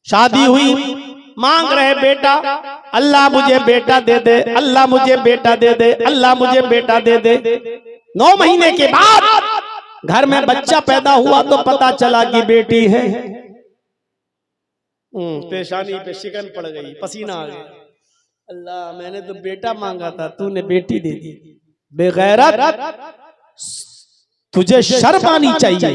शादी हुई, मांग रहे बेटा, अल्लाह मुझे बेटा दे दे, अल्लाह मुझे बेटा दे दे, अल्लाह मुझे बेटा दे दे। 9 महीने के बाद घर में बच्चा पैदा हुआ तो पता चला कि बेटी है। पेशानी पे शिकन पड़ गई, पसीना आ गया। अल्लाह, मैंने तो बेटा मांगा था, तूने बेटी दे दी। बेगैरत, तुझे शर्म आनी चाहिए।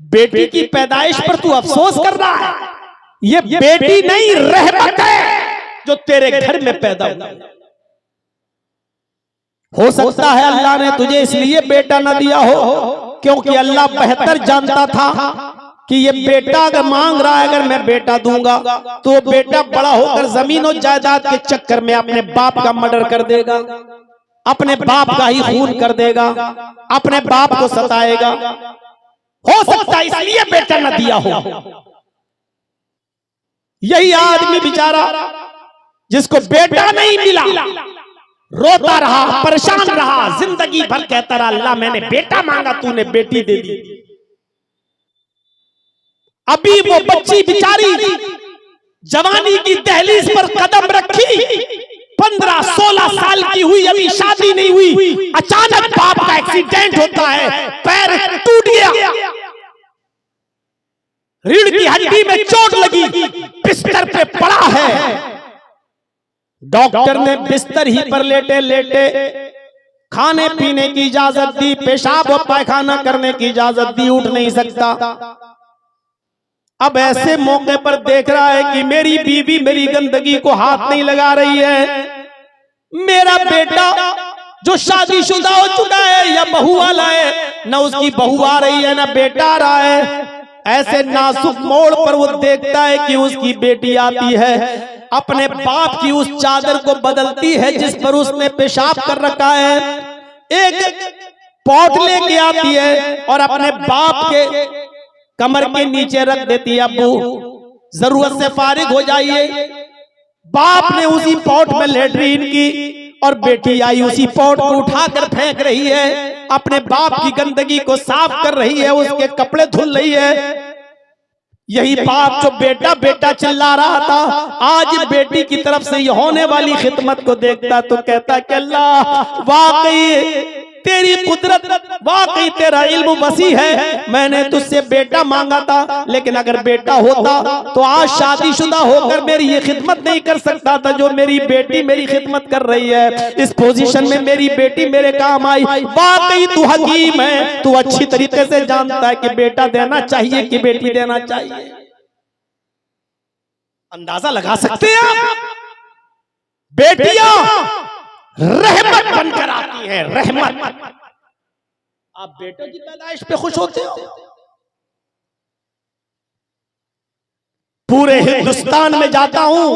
बेटी की पैदाइश पर तू अफसोस कर रहा है। ये बेटी नहीं, रहमत है जो तेरे घर में पैदा हुई। हो सकता है अल्लाह ने तुझे इसलिए बेटा न दिया हो क्योंकि अल्लाह बेहतर जानता था कि ये बेटा अगर मांग रहा है, अगर मैं बेटा दूंगा तो बेटा बड़ा होकर जमीन और जायदाद के चक्कर में अपने बाप का मर्डर कर देगा, अपने बाप का ही खून कर देगा, अपने बाप को सताएगा। हो सकता है इसलिए बेटा न दिया हो। यही आदमी बेचारा जिसको बेटा नहीं मिला रोता रहा, परेशान रहा, जिंदगी भर कहता रहा अल्लाह मैंने बेटा मांगा, तूने बेटी दे दी। अभी वो बच्ची बेचारी जवानी की दहलीज पर कदम रखी, 15-16 साल की हुई, अभी शादी नहीं हुई, अचानक बाप का एक्सीडेंट होता है, पैर टूट गया, रीढ़ की हड्डी में चोट लगी, बिस्तर पे पड़ा है। डॉक्टर ने बिस्तर ही पर लेटे लेटे खाने पीने की इजाजत दी, पेशाब और पायखाना करने की इजाजत दी, उठ नहीं सकता। अब ऐसे मौके पर देख रहा है कि मेरी बीवी मेरी गंदगी को हाथ नहीं लगा रही है, मेरा बेटा जो शादीशुदा हो चुका है या बहू वाला है, न उसकी बहू आ रही है न बेटा आ रहा है। ऐसे नाजुक मोड़ पर वो देखता है कि उसकी बेटी आती है, अपने बाप की उस चादर को बदलती है जिस पर उसने पेशाब कर रखा है, एक पॉट लेके आती है और अपने बाप के कमर के नीचे रख देती है, अब्बू जरूरत से फारिग हो जाइए। बाप ने उसी पॉट में लेटरीन की और बेटी आई उसी पॉट को उठाकर फेंक रही है, अपने बाप की गंदगी को साफ कर रही है, उसके कपड़े धुल रही है। यही बाप जो बेटा बेटा चिल्ला रहा था, आज बेटी की तरफ से ये होने वाली खिदमत को देखता तो कहता कि अल्लाह वाकई तेरी कुदरत, वाकई तेरा इल्म वसी है। मैंने तुझसे बेटा मांगा था, लेकिन अगर बेटा होता तो आज शादीशुदा होकर मेरी ये खिदमत नहीं कर सकता था जो मेरी बेटी मेरी खिदमत कर रही है। इस पोजीशन में मेरी बेटी मेरे काम आई। वाकई तू हकीम है, तू अच्छी तरीके से जानता है कि बेटा देना चाहिए कि बेटी देना चाहिए। अंदाजा लगा सकते हैं आप, बेटियां रहमत बनकर आती है, रहमत। आप बेटे की पैदाइश पे खुश होते हो? पूरे हिंदुस्तान में जाता हूं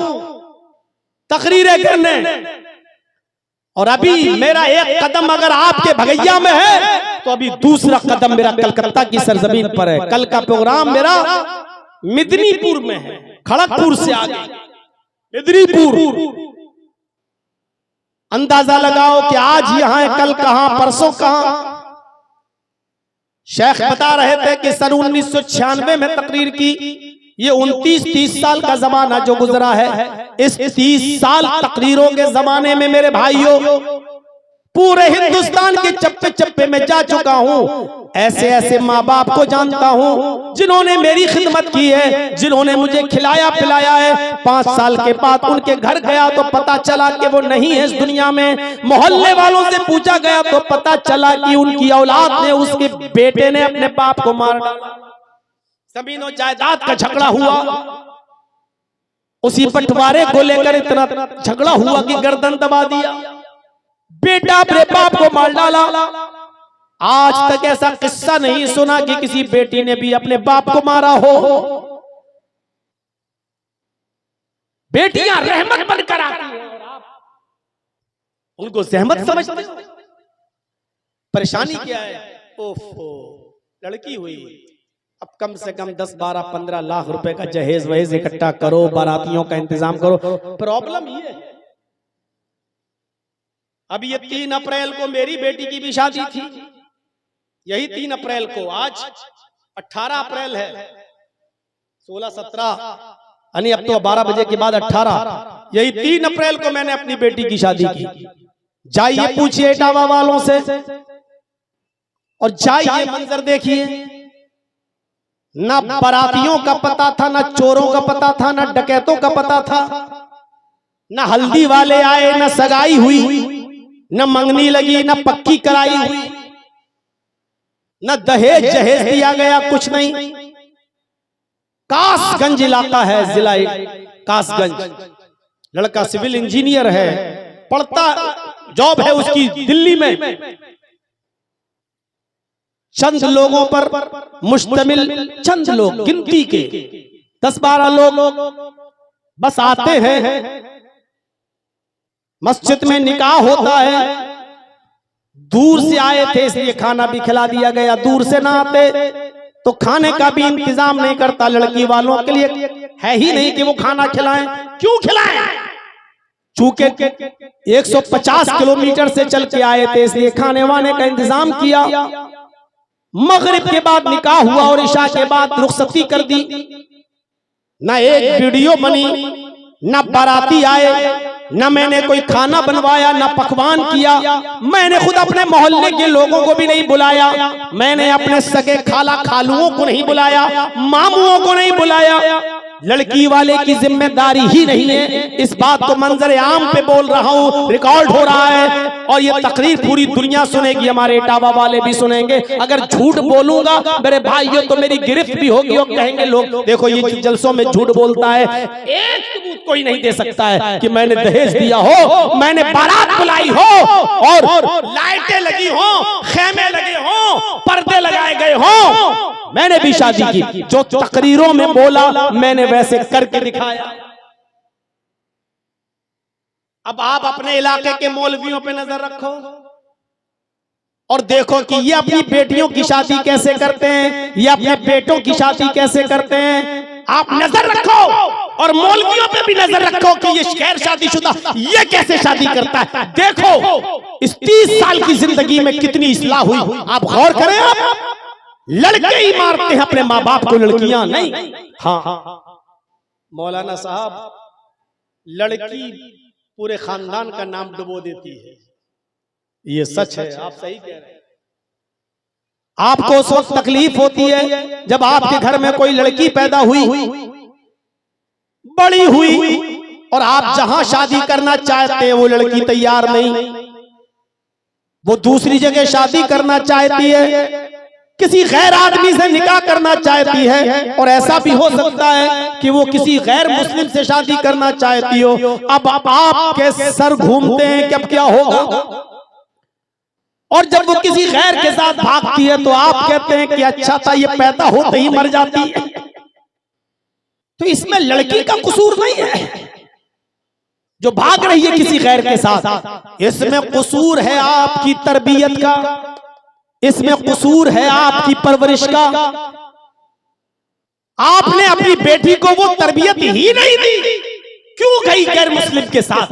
तकरीरें करने, और अभी मेरा एक कदम अगर आपके भगैया में है तो अभी दूसरा कदम मेरा कलकत्ता की सरजमीन पर है। कल का प्रोग्राम मेरा मिदनीपुर में है, खड़गपुर से आगे मिदनीपुर। अंदाजा लगाओ कि आज यहां है, कल कहां, परसों कहां। शेख बता रहे थे कि सन 1996 में तकरीर की, ये 29-30 साल का जमाना जो गुजरा है, इस 30 साल तकरीरों के जमाने में मेरे भाइयों पूरे हिंदुस्तान के चप्पे चप्पे में जा चुका हूं। ऐसे ऐसे माँ बाप को जानता हूं जिन्होंने मेरी खिदमत की है, जिन्होंने मुझे खिलाया पिलाया है। 5 साल के बाद उनके घर गया तो पता चला कि वो नहीं है इस दुनिया में। मोहल्ले वालों से पूछा गया तो पता चला कि उनकी औलाद ने, उसके बेटे ने अपने बाप को मार डाला। जमीन और जायदाद का झगड़ा हुआ, उसी बंटवारे को लेकर इतना झगड़ा हुआ कि गर्दन दबा दिया, बेटा अपने बाप को मार डाला। आज तक ऐसा किस्सा नहीं सुना कि किसी बेटी ने भी अपने बाप को मारा हो। बेटियां रहमत बनकर आती हैं और आप उनको जहमत समझते हो। परेशानी क्या है? ओफो, लड़की हुई, अब कम से कम 10, 12, 15 लाख रुपए का जहेज वहेज इकट्ठा करो, बारातियों का इंतजाम करो। प्रॉब्लम ये है, अब ये 3 अप्रैल को मेरी बेटी की भी शादी थी, यही 3 अप्रैल को, आज 18 अप्रैल है, 16, 17, यानी अब तो 12 बजे के बाद 18, यही 3 अप्रैल को मैंने अपनी बेटी की शादी की। जाइए पूछिए इटावा वालों से और जाइए मंजर देखिए, ना बारातियों का पता था, ना चोरों का पता था, ना डकैतों का पता था, ना हल्दी वाले आए, ना सगाई हुई, न मंगनी लगी, न पक्की कराई हुई, न दहेज जहेज दिया गया, कुछ नहीं। कासगंज इलाका है, जिला कासगंज। लड़का सिविल इंजीनियर है, पढ़ता, जॉब है उसकी दिल्ली में। चंद लोगों पर मुश्तमिल, चंद लोग, गिनती के 10-12 लोग बस आते हैं, मस्जिद में निकाह होता है। दूर से आए थे इसलिए खाना भी खिला दिया गया, दूर से ना आते तो खाने का भी इंतजाम नहीं करता। लड़की वालों के लिए है ही नहीं कि वो खाना खिलाएं। क्यों खिलाएं? चूंकि 150 किलोमीटर से चल के आए थे इसलिए खाने वाने का इंतजाम किया। मगरिब के बाद निकाह हुआ और इशा के बाद रुखसती कर दी। ना एक वीडियो बनी, ना बाराती आए, ना मैंने कोई खाना बनवाया, ना पकवान किया। मैंने खुद अपने मोहल्ले के लोगों को भी नहीं बुलाया, मैंने अपने सगे खाला खालुओं को नहीं बुलाया, मामुओं को नहीं बुलाया। लड़की वाले की जिम्मेदारी ही नहीं है। इस बात को मंजर आम पे बोल रहा हूँ, रिकॉर्ड हो रहा है और ये तकरीर पूरी दुनिया सुनेगी, हमारे इटावा वाले भी सुनेंगे। अगर झूठ बोलूंगा मेरे भाइयों तो मेरी गिरफ्त भी होगी और कहेंगे लोग देखो ये जलसों में झूठ बोलता है। एक सबूत कोई नहीं दे सकता है कि मैंने दहेज दिया हो, मैंने बारात बुलाई हो और लाइटें लगी हो, खेमे लगे हो, पर्दे लगाए गए हो। मैंने भी शादी की, जो तकरीरों में बोला मैंने वैसे करके दिखाया। अब आप अपने इलाके के मौलवियों पे नजर रखो और देखो कि ये अपनी बेटियों की शादी कैसे करते हैं, ये अपने बेटों की शादी कैसे करते हैं। आप नजर रखो और मौलवियों पे भी नजर रखो कि ये गैर शादीशुदा ये कैसे शादी करता है। देखो इस 30 साल की जिंदगी में कितनी इस्लाह हुई, आप गौर करें। आप लड़के ही मारते हैं अपने माँ बाप को, लड़कियां नहीं। हाँ मौलाना साहब, लड़की पूरे खानदान का नाम डुबो देती है, ये सच है, आप सही कह रहे हैं। आपको उस वक्त तकलीफ होती है जब आपके घर में कोई लड़की पैदा हुई, बड़ी हुई और आप जहां शादी करना चाहते हैं वो लड़की तैयार नहीं, वो दूसरी जगह शादी करना चाहती है, किसी गैर आदमी से निकाह करना चाहती है। और ऐसा भी हो सकता है कि वो किसी गैर मुस्लिम से शादी करना चाहती हो। अब आपके सर घूमते हैं कि अब क्या होगा। और जब वो किसी गैर के साथ भागती है तो आप कहते हैं कि अच्छा था ये पैदा होते ही मर जाती है। तो इसमें लड़की का कसूर नहीं है जो भाग रही है किसी गैर के साथ, इसमें कसूर है आपकी तरबियत का, इसमें कसूर है आपकी परवरिश का। आपने अपनी बेटी को वो तरबियत ही नहीं दी, क्यों गई गैर मुस्लिम के साथ,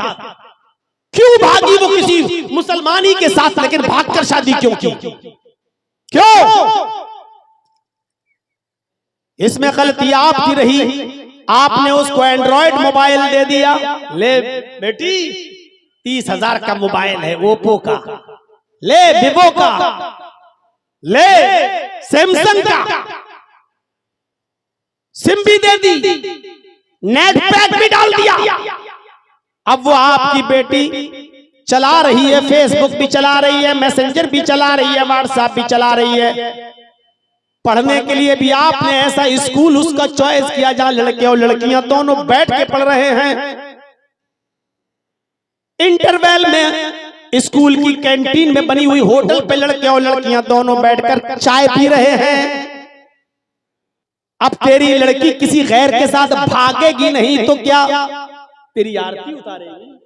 क्यों भागी वो किसी मुसलमानी के साथ, लेकिन भागकर शादी क्यों की, क्यों? इसमें गलती आपकी रही, आपने उसको एंड्रॉइड मोबाइल दे दिया। ले बेटी 30,000 का मोबाइल है ओप्पो का, ले विवो का, ले सैमसंग का, सिम भी दे दी, नेट पैक भी डाल दिया। अब वो आपकी बेटी चला रही है, फेसबुक भी चला रही है, मैसेंजर भी चला रही है, व्हाट्सएप भी चला रही है। पढ़ने के लिए भी आपने ऐसा स्कूल उसका चॉइस किया जहां लड़के और लड़कियां दोनों बैठ के पढ़ रहे हैं। इंटरवल में स्कूल की कैंटीन में बनी हुई होटल पे लड़के और लड़कियां दोनों बैठकर चाय पी रहे हैं। अब तेरी लड़की किसी गैर के साथ भागेगी नहीं तो क्या तेरी आरती उतारेगी?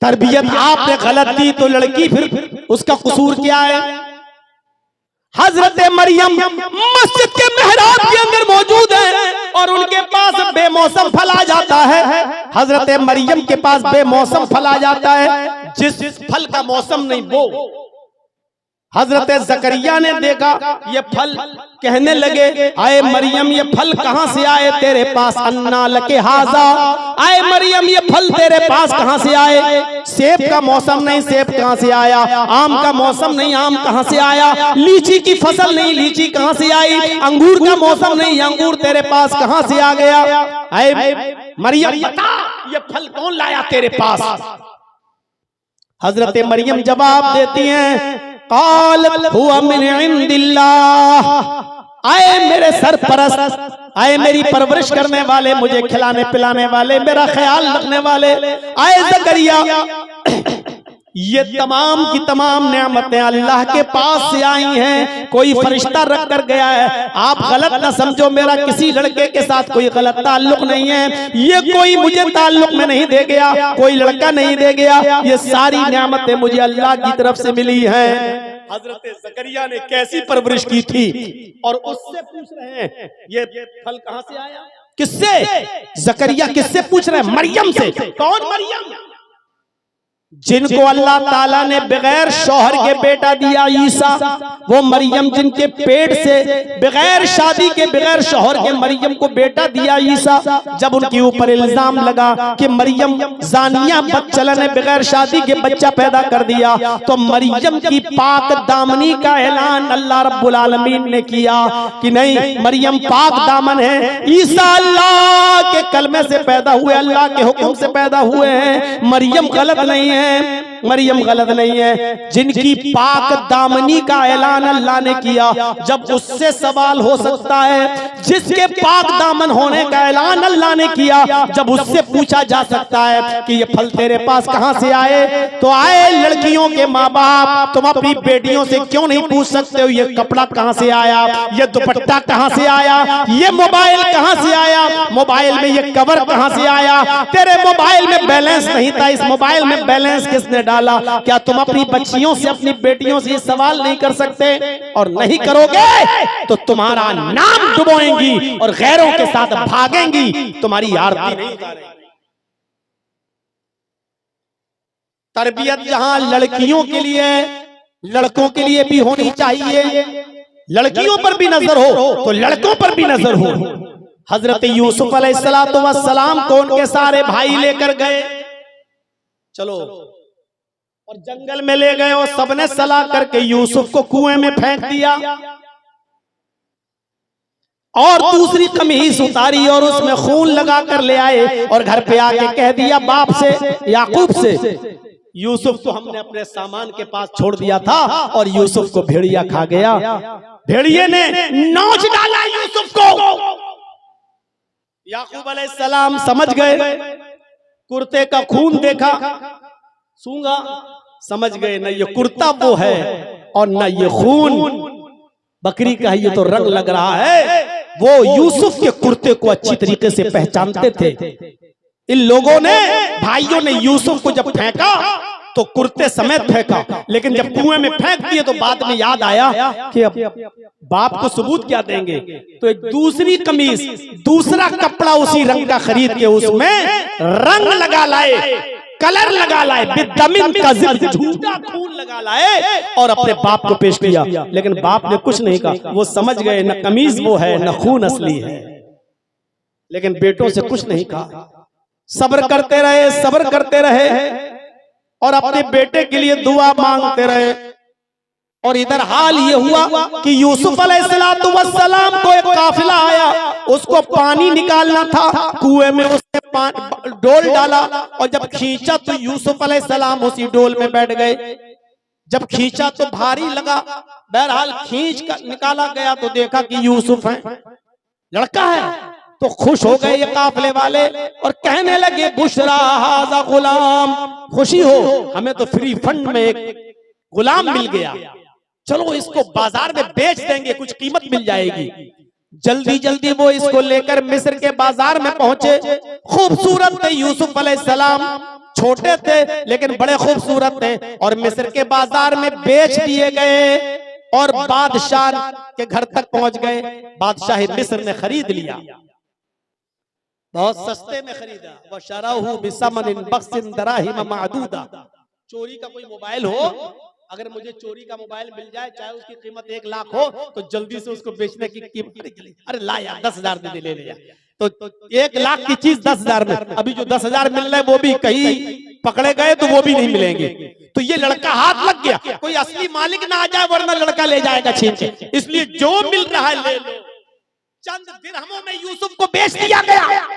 तरबियत आपने गलत दी तो लड़की फिर उसका कसूर क्या है? हजरत मरियम मस्जिद के मेहराब के अंदर मौजूद है और उनके पास बेमौसम फल आ जाता है। हजरत मरियम के पास बेमौसम फल आ जाता है, जिस फल का मौसम नहीं वो हजरत जकरिया ने देखा ये फल, कहने लगे आए मरियम ये फल कहां से आए तेरे पास, अन्ना लके हाजा, आए मरियम ये फल तेरे पास कहां से आए, सेब का मौसम नहीं सेब कहां से आया, आम का मौसम नहीं आम कहां से आया, लीची की फसल नहीं लीची कहां से आई, अंगूर का मौसम नहीं अंगूर तेरे पास कहां से आ गया, आए मरियम बता ये फल कौन लाया तेरे पास। हजरत मरियम जवाब देती हैं क़ालत हुआ मिन इंदिल्लाह, आए मेरे सरपरस्त, आए मेरी परवरिश करने वाले, मुझे खिलाने पिलाने वाले, मेरा ख्याल रखने वाले, आए ज़करिया ये तमाम की तमाम नेमतें अल्लाह के पास से आई हैं, कोई फरिश्ता रख कर गया है। आप गलत ना समझो, मेरा किसी लड़के के साथ कोई गलत ताल्लुक नहीं है, ये कोई मुझे ताल्लुक में नहीं दे गया, कोई लड़का नहीं दे गया, ये सारी नेमतें मुझे अल्लाह की तरफ से मिली हैं। हजरत ज़करिया ने कैसी परवरिश की थी और उससे पूछ रहे हैं ये फल कहां से आया, किससे, ज़करिया किससे पूछ रहे हैं, मरियम से। कौन मरियम, जिनको अल्लाह ताला ने बगैर शौहर के बेटा दिया ईसा, वो मरियम जिनके पेट से बगैर शादी के बगैर शौहर के मरियम को बेटा दिया ईसा, जब उनके ऊपर इल्जाम लगा कि मरियम जानिया बदचलन ने बगैर शादी के बच्चा पैदा कर दिया, तो मरियम की पाक दामनी का ऐलान अल्लाह रब्बुल आलमीन ने किया कि नहीं मरियम पाक दामन है, ईसा अल्लाह के कलमे से पैदा हुए, अल्लाह के हुक्म से पैदा हुए हैं, मरियम गलत नहीं है, मरियम गलत नहीं है। जिनकी पाक दामनी का ऐलान अल्लाह ने किया, जब उससे सवाल हो सकता है, जिसके पाक दामन होने का ऐलान अल्लाह ने किया, जब उससे पूछा जा सकता है कि ये फल तेरे पास कहां से आए, तो आए लड़कियों के माँ बाप, तुम अपनी बेटियों से क्यों नहीं पूछ सकते हो ये कपड़ा कहां से आया, ये दुपट्टा कहां से आया, ये मोबाइल कहां से आया, मोबाइल में ये कवर कहां से आया, तेरे मोबाइल में बैलेंस नहीं था, इस मोबाइल में बैलेंस किसने डाला। क्या तुम अपनी बच्चियों से अपनी बेटियों से ये सवाल नहीं कर सकते, और नहीं करोगे तो तुम्हारा नाम डुबोएंगी और गैरों के साथ भागेंगी, तुम्हारी आरती नहीं उतारेंगी। तरबियत जहां लड़कियों के लिए लड़कों के लिए भी होनी चाहिए, लड़कियों पर भी नजर हो तो लड़कों पर भी नजर हो। हजरत यूसुफ अलैहिस्सलातु वस्सलाम को उनके सारे भाई लेकर गए, चलो, और जंगल में ले गए और सबने सलाह करके यूसुफ को कुएं में फेंक दिया, और दूसरी कमीज उतारी और उसमें खून लगा कर ले आए और घर पे आके कह दिया बाप से, याकूब से, यूसुफ को हमने अपने सामान के पास छोड़ दिया था और यूसुफ को भेड़िया खा गया, भेड़िए ने नोच डाला यूसुफ को। याकूब अलैहिस्सलाम समझ गए, कुर्ते का खून देखा, सूंघा, समझ गए न ये कुर्ता वो है और न ये खून बकरी का है, ये तो रंग लग रहा है। वो यूसुफ के कुर्ते को अच्छी तरीके से पहचानते थे। इन लोगों ने, भाइयों ने यूसुफ को जब फेंका तो कुर्ते समेत फेंका, लेकिन जब कुएं में फेंक दिए तो बाद में याद आया कि अब बाप को सबूत क्या देंगे, तो एक दूसरी कमीज, दूसरा कपड़ा उसी रंग का खरीद के उसमें रंग लगा लाए, कलर लगा लाए, बिदमिन कज़िब, झूठा खून लगा लाए और अपने बाप को पेश किया। लेकिन बाप ने कुछ नहीं कहा, वो समझ गए न कमीज वो है न खून असली है, लेकिन बेटों से कुछ नहीं कहा, सब्र करते रहे, सब्र करते रहे और अपने बेटे के लिए दुआ मांगते रहे। और इधर हाल ये हुआ कि यूसुफ अलैहिस्सलातु वस्सलाम को एक काफिला आया, उसको पानी निकालना था, कुएं में उसने डोल डाला और जब खींचा तो यूसुफ अलैहिस्सलाम उसी डोल में बैठ गए। जब खींचा तो भारी लगा, बहरहाल खींच कर निकाला गया तो देखा कि यूसुफ है, लड़का है, तो खुश हो गए ये काफिले वाले और कहने लगे बुशरा हाज़ा गुलाम, खुशी हो, हमें तो फ्री फंड में एक गुलाम मिल गया, चलो इसको बाजार में बेच देंगे, कुछ कीमत मिल जाएगी। जल्दी जल्दी वो इसको लेकर मिस्र के बाजार में पहुंचे। खूबसूरत थे यूसुफ अलैहिस्सलाम, छोटे थे लेकिन बड़े खूबसूरत थे, और मिस्र के बाजार में बेच दिए गए और बादशाह के घर तक पहुंच गए। बादशाह मिस्र ने खरीद लिया, बहुत सस्ते में खरीदा। वशराहु बिसमनिन बख्सिन दराहिम मादूदा, चोरी का कोई मोबाइल हो अगर मुझे चोरी का मोबाइल मिल जाए, चाहे उसकी कीमत 1 लाख हो, तो जल्दी से उसको बेचने की कीमत, अरे ला यार 10,000 दे ले ले यार। तो 1 लाख की चीज 10,000 में, अभी जो 10,000 मिल रहा है वो भी कहीं पकड़े गए तो वो भी नहीं मिलेंगे। तो ये लड़का हाथ लग गया, कोई असली मालिक ना आ जाए वरना लड़का ले जाएगा छीन के, इसलिए जो मिल रहा है ले लो। चंद दिरहमों में यूसुफ को बेच दिया गया।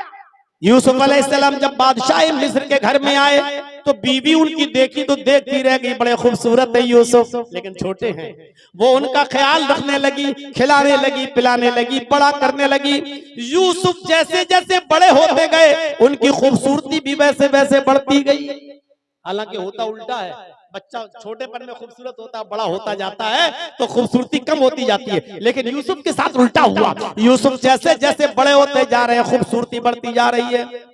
यूसुफ अलैहिस्सलाम जब बादशाह मिस्र के घर में आए तो बीवी उनकी देखी तो देखती रह गई, बड़े खूबसूरत है यूसुफ, लेकिन छोटे हैं। वो उनका ख्याल रखने लगी, खिलाने लगी, पिलाने लगी, बड़ा करने लगी। यूसुफ जैसे जैसे बड़े होते गए उनकी खूबसूरती भी वैसे वैसे बढ़ती गई। हालांकि होता उल्टा है, बच्चा छोटेपन में खूबसूरत होता, बड़ा होता जाता है तो खूबसूरती कम होती जाती है, लेकिन यूसुफ के साथ उल्टा हुआ। यूसुफ जैसे जैसे बड़े होते जा रहे हैं खूबसूरती बढ़ती जा रही है,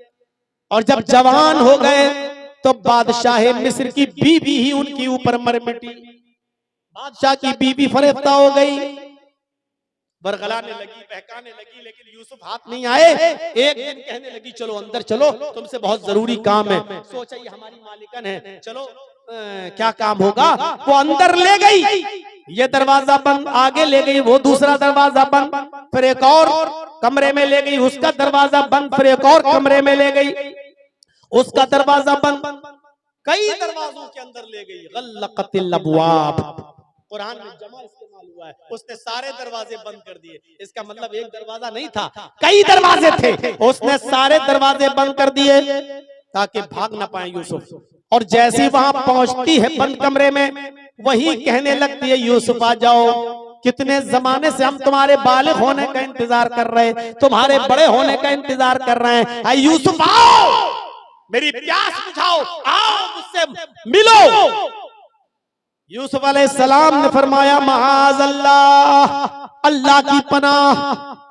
और जब जवान हो गए तो बादशाह मिस्र की बीवी ही उनके ऊपर मर मिटी। बादशाह की बीवी फरेफ्ता हो गई, बरगलाने लगी, बहकाने लगी, लेकिन यूसुफ हाथ नहीं आए। एक दिन कहने लगी चलो अंदर चलो, तुमसे बहुत जरूरी काम है। सोचा ये हमारी मालिकन है, चलो क्या काम होगा। वो अंदर ले गई, ये दरवाजा बंद, आगे ले गई, वो दूसरा दरवाजा बंद, फिर एक और कमरे में ले गई, उसका दरवाजा बंद, फिर एक और कमरे में ले गई, उसका दरवाजा बंद, कई दरवाजों के अंदर ले गई। गल्लक़तिल अबवाब, कुरान में जमा इस्तेमाल हुआ है, उसने सारे दरवाजे बंद कर दिए। इसका मतलब एक दरवाजा नहीं था, कई दरवाजे थे, उसने सारे दरवाजे बंद कर दिए ताकि भाग ना पाए यूसुफ। और जैसी वहां पहुंचती है बंद कमरे में, वही कहने लगती है यूसुफ आ जाओ, कितने जमाने से हम तुम्हारे बालिग होने का इंतजार कर रहे, तुम्हारे बड़े होने का इंतजार कर रहे हैं। यूसुफ आओ, मेरी प्यास बुझाओ, आओ मुझसे मिलो। यूसुफ अलैहिस्सलाम ने फरमाया महाज अल्लाह, अल्लाह की पनाह,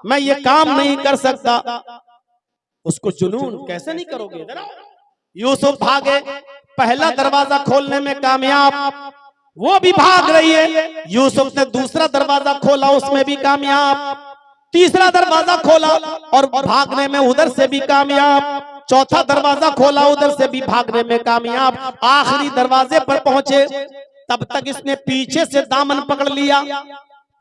मैं ये काम नहीं कर सकता। उसको जुनून, कैसे नहीं करोगे। यूसुफ भागे, पहला दरवाजा खोलने में कामयाब, वो भी भाग रही है। यूसुफ ने दूसरा दरवाजा खोला, उसमें भी कामयाब, तीसरा दरवाजा खोला और भागने में उधर से भी कामयाब, चौथा दरवाजा खोला, उधर से भी भागने में कामयाब। आखिरी दरवाजे पर पहुंचे, तब तक इसने पीछे से दामन पकड़ लिया,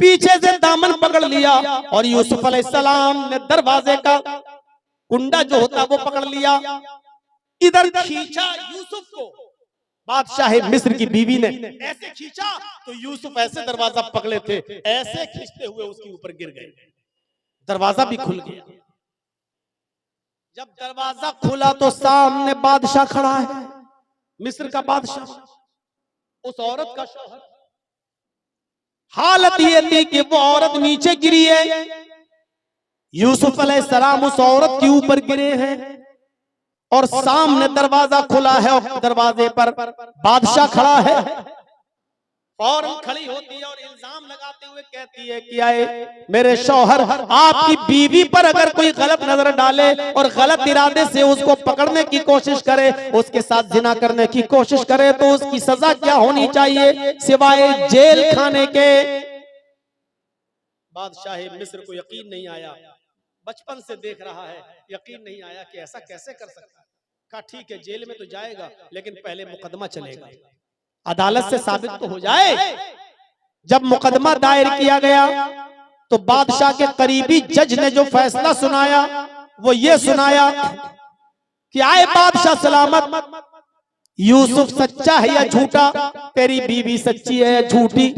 पीछे से दामन पकड़ लिया, और यूसुफ अलैहिस्सलाम ने दरवाजे का कुंडा जो होता वो पकड़ लिया, इधर खींचा यूसुफ को। बादशाह मिस्र की बीवी ने ऐसे खींचा तो यूसुफ ऐसे दरवाजा पकड़े थे, ऐसे खींचते हुए उसके ऊपर गिर गए, दरवाजा भी खुल गया। जब दरवाजा खुला तो सामने बादशाह खड़ा है, मिस्र का बादशाह, उस औरत का शौहर। हालत ये थी कि वो औरत नीचे गिरी है, यूसुफ अलैहिस्सलाम उस औरत के ऊपर गिरे हैं, और सामने दरवाजा खुला है और दरवाजे पर बादशाह खड़ा है। फौरन खड़ी होती है और इल्जाम लगाते हुए कहती है कि आए मेरे शौहर, आपकी बीवी पर अगर कोई गलत नजर डाले और गलत इरादे से उसको पकड़ने की कोशिश करे, उसके साथ जिना करने की कोशिश करे, तो उसकी सजा क्या होनी चाहिए सिवाय जेल खाने के। बादशाह मिस्र को यकीन नहीं आया, बचपन से देख रहा है, यकीन नहीं आया कि ऐसा कैसे कर सकता। कहा ठीक है जेल में तो जाएगा, लेकिन पहले मुकदमा चलेगा, अदालत से साबित तो हो जाए। जब मुकदमा दायर किया गया तो बादशाह के करीबी जज ने जो फैसला सुनाया वो ये सुनाया कि आए बादशाह सलामत, यूसुफ सच्चा है या झूठा, तेरी बीवी सच्ची है या झूठी,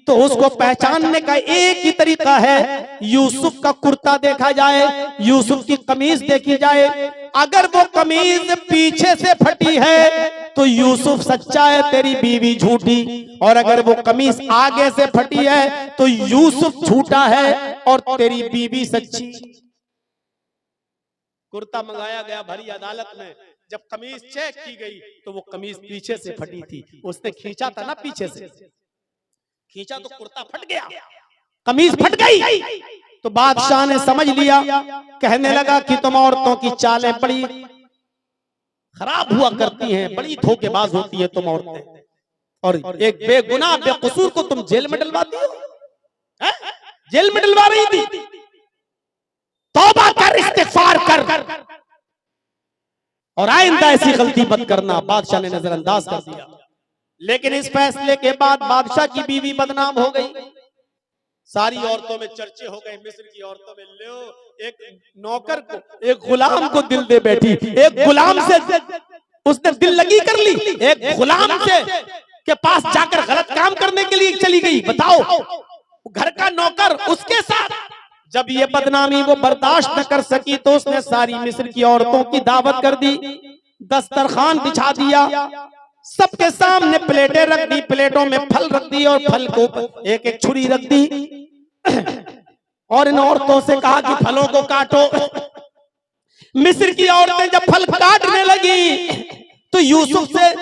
तो उसको पहचानने का एक ही तरीका है, यूसुफ का कुर्ता देखा जाए, यूसुफ की कमीज देखी जाए। अगर वो कमीज पीछे से फटी है तो यूसुफ सच्चा है, तेरी बीवी झूठी, और अगर वो कमीज आगे से फटी है तो यूसुफ झूठा है और तेरी बीवी सच्ची। कुर्ता मंगाया गया भरी अदालत में, जब कमीज चेक की गई तो वो कमीज पीछे से फटी थी, उसने खींचा था ना पीछे से, खींचा तो कुर्ता फट गया, कमीज फट गई। तो बादशाह ने समझ लिया, कहने लगा कि तुम औरतों की चालें बड़ी खराब हुआ करती हैं, बड़ी धोखेबाज होती है तुम औरतें, और एक बेगुनाह बेकसूर को तुम जेल में डलवाती हो, जेल में डलवा रही थी। तौबा कर, इस्तिगफार कर, और आइंदा ऐसी गलती मत करना। बादशाह ने नजरअंदाज कर दिया, लेकिन इस फैसले के बाद बादशाह की बीवी बदनाम हो गई। सारी औरतों में चर्चे हो गए, मिस्र की औरतों में, लो एक नौकर को, एक गुलाम को दिल दे बैठी, एक गुलाम से उसने दिल लगी कर ली, एक गुलाम से के पास जाकर गलत काम करने के लिए चली गई। बताओ, घर का नौकर उसके साथ। जब ये बदनामी वो बर्दाश्त न कर सकी तो उसने सारी मिस्र की औरतों की दावत कर दी, दस्तरखान बिछा दिया, सबके सामने प्लेटें रख दी, प्लेटों में फल रख दी और फल को एक एक छुरी रख दी और इन औरतों से कहा कि फलों को काटो। मिस्र की औरतें जब फल काटने लगी तो यूसुफ से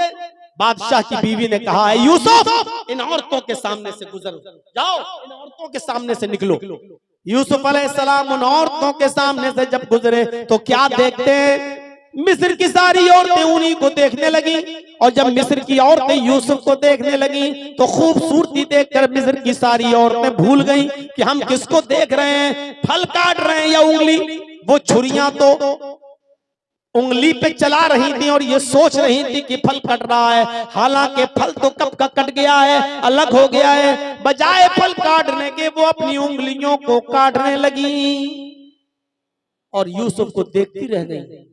बादशाह की बीवी ने कहा, है यूसुफ इन औरतों के सामने से गुजर जाओ, इन औरतों के सामने से निकलो। यूसुफ अलैहिस्सलाम उन औरतों के सामने से जब गुजरे तो क्या देखते हैं, मिस्र की सारी औरतें उन्हीं को देखने लगी। और जब मिस्र की औरतें यूसुफ को देखने लगी तो खूबसूरती देखकर मिस्र की सारी औरतें भूल गईं कि हम किसको देख रहे हैं, फल काट रहे हैं या उंगली। वो छुरियां तो उंगली पे चला रही थी और ये सोच रही थी कि फल कट रहा है, हालांकि फल तो कब का कट गया है, अलग हो गया है। बजाय फल काटने के वो अपनी उंगलियों को काटने लगी और यूसुफ को देखती रह गई।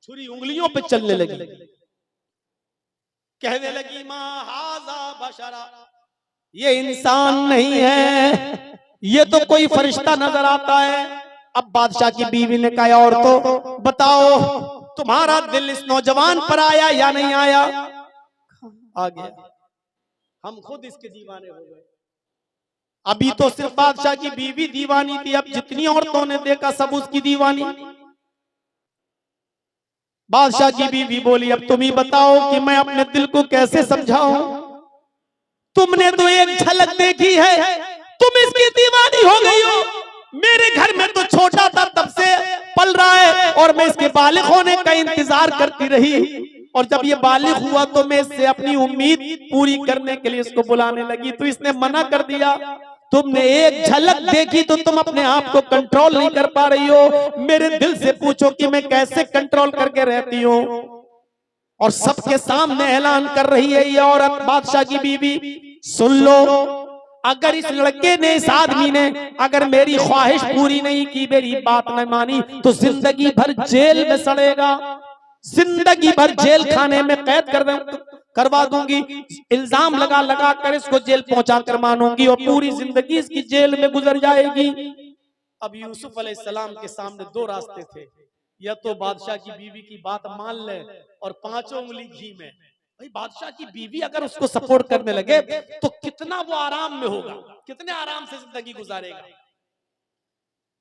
छुरी उंगलियों पे चलने लगी, कहने लगी, मां हाजा बशरा, ये इंसान नहीं है, ये तो कोई फरिश्ता नजर आता है। अब बादशाह की बीवी ने कहा, और तो बताओ तुम्हारा दिल इस नौजवान पर आया या नहीं आया? आ गया, हम खुद इसके दीवाने हो गए। अभी तो सिर्फ बादशाह की बीवी दीवानी थी, अब जितनी औरतों ने देखा सब उसकी दीवानी। बादशाह की बीवी बोली, अब तुम ही बताओ कि मैं अपने दिल को कैसे समझाऊं? तुमने तो एक झलक देखी है, तुम इसकी दीवानी हो गई हो। मेरे घर में तो छोटा था तब से पल रहा है और मैं इसके बालिग होने का इंतजार करती रही, और जब ये बालिग हुआ तो मैं इससे अपनी उम्मीद पूरी करने के लिए इसको बुलाने लगी, तो इसने मना कर दिया। तुमने एक झलक देखी तो तुम अपने आप को कंट्रोल नहीं कर पा रही हो। मेरे दिल से पूछो कि मैं कैसे कंट्रोल करके रहती हूँ। और सबके सामने ऐलान कर रही है ये औरत, बादशाह की बीवी, सुन लो, अगर इस लड़के ने, इस आदमी ने अगर मेरी ख्वाहिश पूरी नहीं की, मेरी बात न मानी, तो जिंदगी भर जेल में सड़ेगा, जिंदगी भर जेल खाने में कैद करवा दूंगी, इल्जाम लगा लगा कर इसको जेल पहुंचा कर मानूंगी और पूरी जिंदगी इसकी जेल में गुजर जाएगी। अब यूसुफ अलैहिस्सलाम के सामने दो रास्ते थे, या तो बादशाह की बीवी की बात मान ले और 5 उंगली घी में। भाई बादशाह की बीवी अगर उसको सपोर्ट करने लगे तो कितना वो आराम में होगा, कितने आराम से जिंदगी गुजारेगा।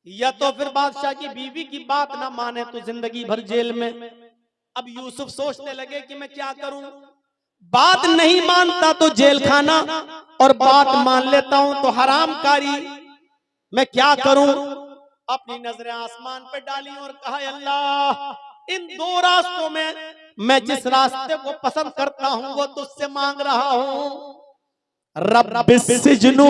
या तो फिर बादशाह की बीवी की बात ना माने तो जिंदगी भर जेल में। अब यूसुफ सोचने लगे कि मैं क्या करूं, बात नहीं मानता तो जेल खाना और बात मान लेता हूं तो हरामकारी, मैं क्या करूं। अपनी नजरें आसमान पे डाली और कहा, अल्लाह इन दो रास्तों में मैं जिस रास्ते को पसंद करता हूं वो तुझसे मांग रहा हूं। रब्बिस्सिज्नु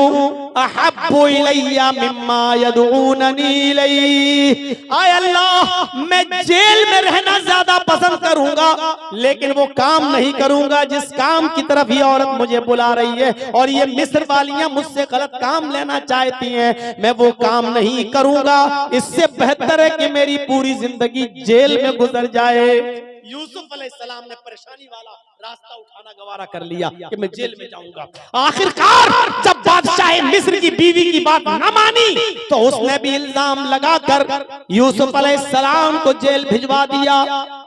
अहब्बु इलैया मिम्मा यदऊननी इलैहि, आय अल्लाह मैं जेल में रहना ज्यादा पसंद करूंगा, लेकिन वो काम नहीं करूंगा जिस काम की तरफ ये औरत मुझे बुला रही है, और ये मिस्र वालियां मुझसे गलत काम लेना चाहती हैं, मैं वो काम नहीं करूंगा। इससे बेहतर है कि मेरी पूरी जिंदगी जेल में गुजर जाए। यूसुफ अलैहिस्सलाम ने परेशानी वाला रास्ता उठाना गवारा कर लिया कि मैं जेल में जाऊंगा। आखिरकार जब बादशाह मिस्र की बीवी की बात न मानी तो उसने भी इल्जाम लगाकर यूसुफ अलैहिस्सलाम को जेल भिजवा दिया।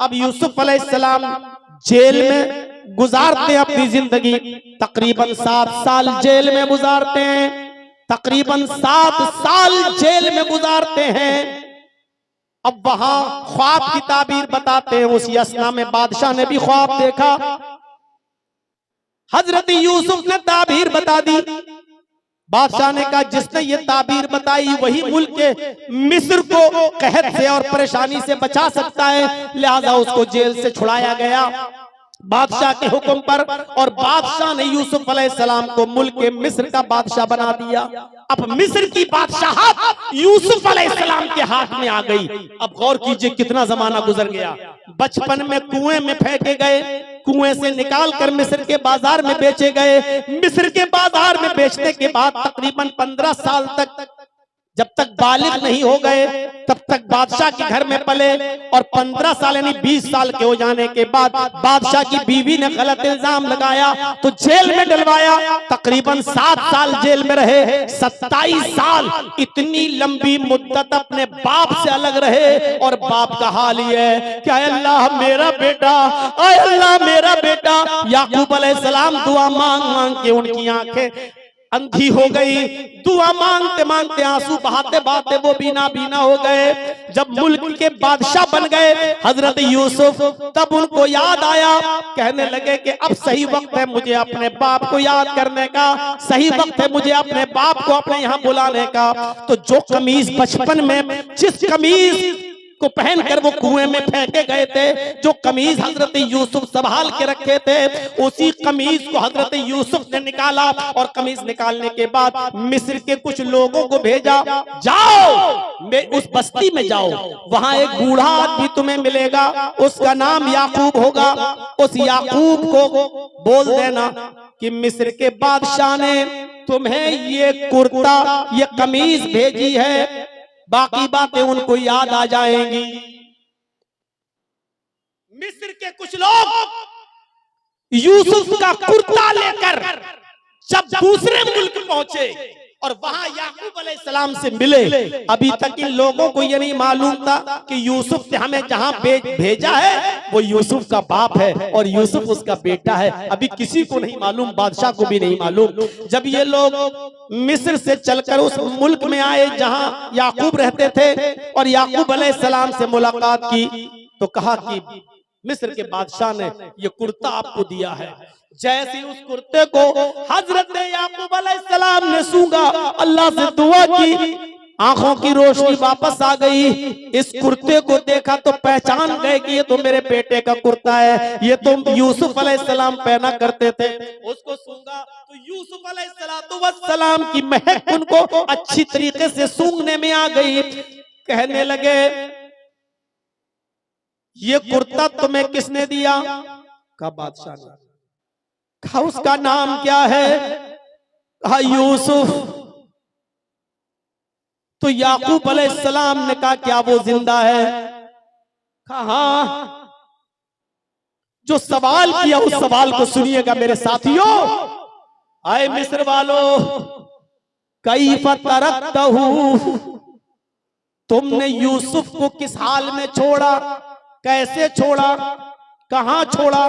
अब यूसुफ अलैहिस्सलाम जेल में गुजारते हैं अपनी जिंदगी, तकरीबन 7 साल जेल में गुजारते हैं, तकरीबन 7 साल जेल में गुजारते हैं। अब वहां ख्वाब की ताबीर बताते हैं, उस यसना में बादशाह ने भी ख्वाब देखा। हजरत यूसुफ ने ताबीर बता दी। बादशाह ने कहा जिसने ये ताबीर बताई वही मुल्क के मिस्र को कहत से और परेशानी से बचा सकता है, लिहाजा उसको जेल से छुड़ाया गया बादशाह के हुक्म पर, और बादशाह ने यूसुफ अलैहिस्सलाम को मुल्क के मिस्र का बादशाह बना दिया। अब मिस्र की बादशाहत यूसुफ अलैहिस्सलाम के हाथ में आ गई। अब गौर कीजिए कितना जमाना गुजर गया। बचपन में कुएं में फेंके गए, कुएं से निकाल कर मिस्र के बाजार में बेचे गए। मिस्र के बाजार में बेचने के बाद तकरीबन 15 साल तक, जब तक बालिग नहीं हो गए तब तक बादशाह के घर में पले, और 15 साल यानी 20 साल के हो जाने के बाद बादशाह की बीवी ने गलत इल्जाम लगाया तो जेल में डलवाया। तकरीबन 7 साल जेल में रहे, 27 साल इतनी लंबी मुद्दत अपने बाप से अलग रहे। और बाप का हाल ये है कि अल्लाह मेरा बेटा, अल्लाह मेरा बेटा। याकूब अलैहिस्सलाम दुआ मांग मांग के उनकी आंखें अंधी हो गई, दुआ मांगते मांगते आंसू बहाते बहाते वो बीना बीना हो गए। जब मुल्क के बादशाह बन गए हजरत यूसुफ, तब उनको याद आया, कहने लगे कि अब सही वक्त है मुझे अपने बाप को याद करने का, सही वक्त है मुझे अपने बाप को अपने यहाँ बुलाने का। तो जो कमीज बचपन में जिस कमीज को पहनकर वो कुएं में फेंके गए थे, जो कमीज हजरत यूसुफ संभाल के रखे थे, उसी कमीज को हजरत यूसुफ ने निकाला। और कमीज निकालने के बाद मिस्र के कुछ लोगों को भेजा, जाओ उस बस्ती में जाओ, वहां एक बूढ़ा आदमी तुम्हें मिलेगा, उसका नाम याकूब होगा। उस याकूब को बोल देना कि मिस्र के बादशाह ने तुम्हें ये कुर्ता, ये कमीज भेजी है, बाकी बातें उनको याद आ जाएंगी। मिस्र के कुछ लोग यूसुफ का कुर्ता लेकर जब दूसरे मुल्क पहुंचे और वहां याकूब अलैहिस्सलाम से मिले, अभी तक इन लोगों को ये नहीं मालूम था कि यूसुफ ने हमें जहां भेजा है वो यूसुफ का बाप है और यूसुफ उसका बेटा है। अभी किसी को नहीं मालूम, बादशाह को भी नहीं मालूम। जब ये लोग मिस्र से चलकर उस मुल्क में आए जहां याकूब रहते थे और याकूब अलैहिस्सलाम से मुलाकात की, तो कहा कि मिस्र के बादशाह ने ये कुर्ता आपको दिया है। जैसे उस कुर्ते को हजरत याकूब अलैहिस्सलाम ने सूंघा, अल्लाह से दुआ की, आंखों की रोशनी वापस आ गई। इस कुर्ते को देखा तो पहचान गए कि ये तो मेरे बेटे का कुर्ता है, ये तो यूसुफ अलैहिस्सलाम पहना करते थे। उसको सूंघा तो यूसुफ अलैहिस्सलाम की महक उनको अच्छी तरीके से सूंघने में आ गई। कहने लगे ये कुर्ता तुम्हें किसने दिया? कहा बादशाह ने। कहा उसका नाम क्या है? कहा यूसुफ। तो याकूब अलैहिस्सलाम ने कहा क्या वो जिंदा है? कहा हाँ। जो सवाल किया उस सवाल को सुनिएगा मेरे साथियों। आए मिस्र वालों, कैफ तरकतहू, तुमने यूसुफ को किस हाल में छोड़ा, कैसे छोड़ा, कहां छोड़ा,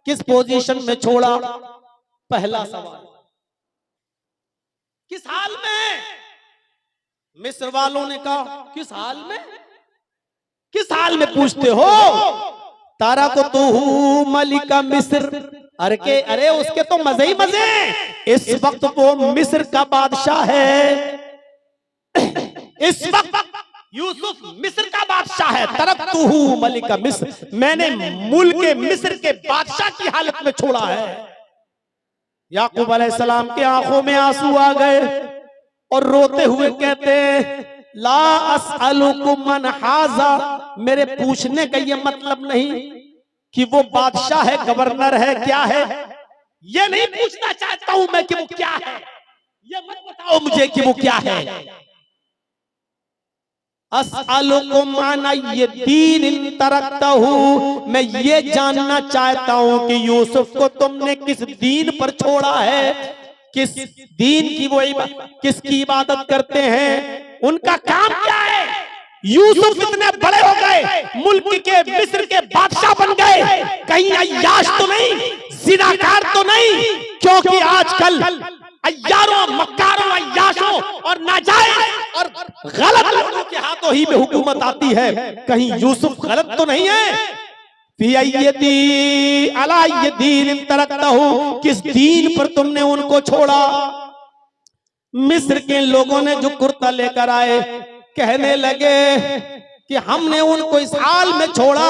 किस पोजीशन में छोड़ा? पहला सवाल, किस हाल में? मिस्र वालों ने कहा किस हाल में? किस हाल में पूछते हो? तारा को तू मलिका मिस्र। अरे उसके तो मजे ही मजे। इस वक्त वो मिस्र का बादशाह है। इस वक्त यूसुफ मिस्र का बादशाह है। तरकतुहू मलिका मिस्र, मैंने मुल्क मिस्र के बादशाह की हालत में छोड़ा है। याकूब अलैहिस्सलाम के आंखों में आंसू आ गए और रोते हुए कहते ला अस्अलुकुम मन हाजा, मेरे पूछने का ये मतलब नहीं कि वो बादशाह है, गवर्नर है, क्या है, ये नहीं पूछना चाहता हूं मैं कि वो क्या है। ये मत बताओ मुझे कि वो क्या है। अस्अलुकुम अन ये दीन तरकतहू, मैं ये जानना चाहता हूं कि यूसुफ को तुमने किस दीन पर छोड़ा है, किस दीन की वो किसकी इबादत करते हैं, उनका काम क्या है। यूसुफ इतने बड़े हो गए, मुल्क के मिस्र के बादशाह बन गए, कहीं अय्याश तो नहीं, जिनाकार तो नहीं, क्योंकि आजकल अय्यारों, मक्कारों, अय्याशों और नाजायज और गलत लोगों के हाथों ही में हुकूमत आती है। कहीं यूसुफ गलत तो नहीं है। किस दीन पर तुमने उनको छोड़ा? मिस्र के लोगों ने जो कुर्ता लेकर आए कहने लगे कि हमने उनको इस हाल में छोड़ा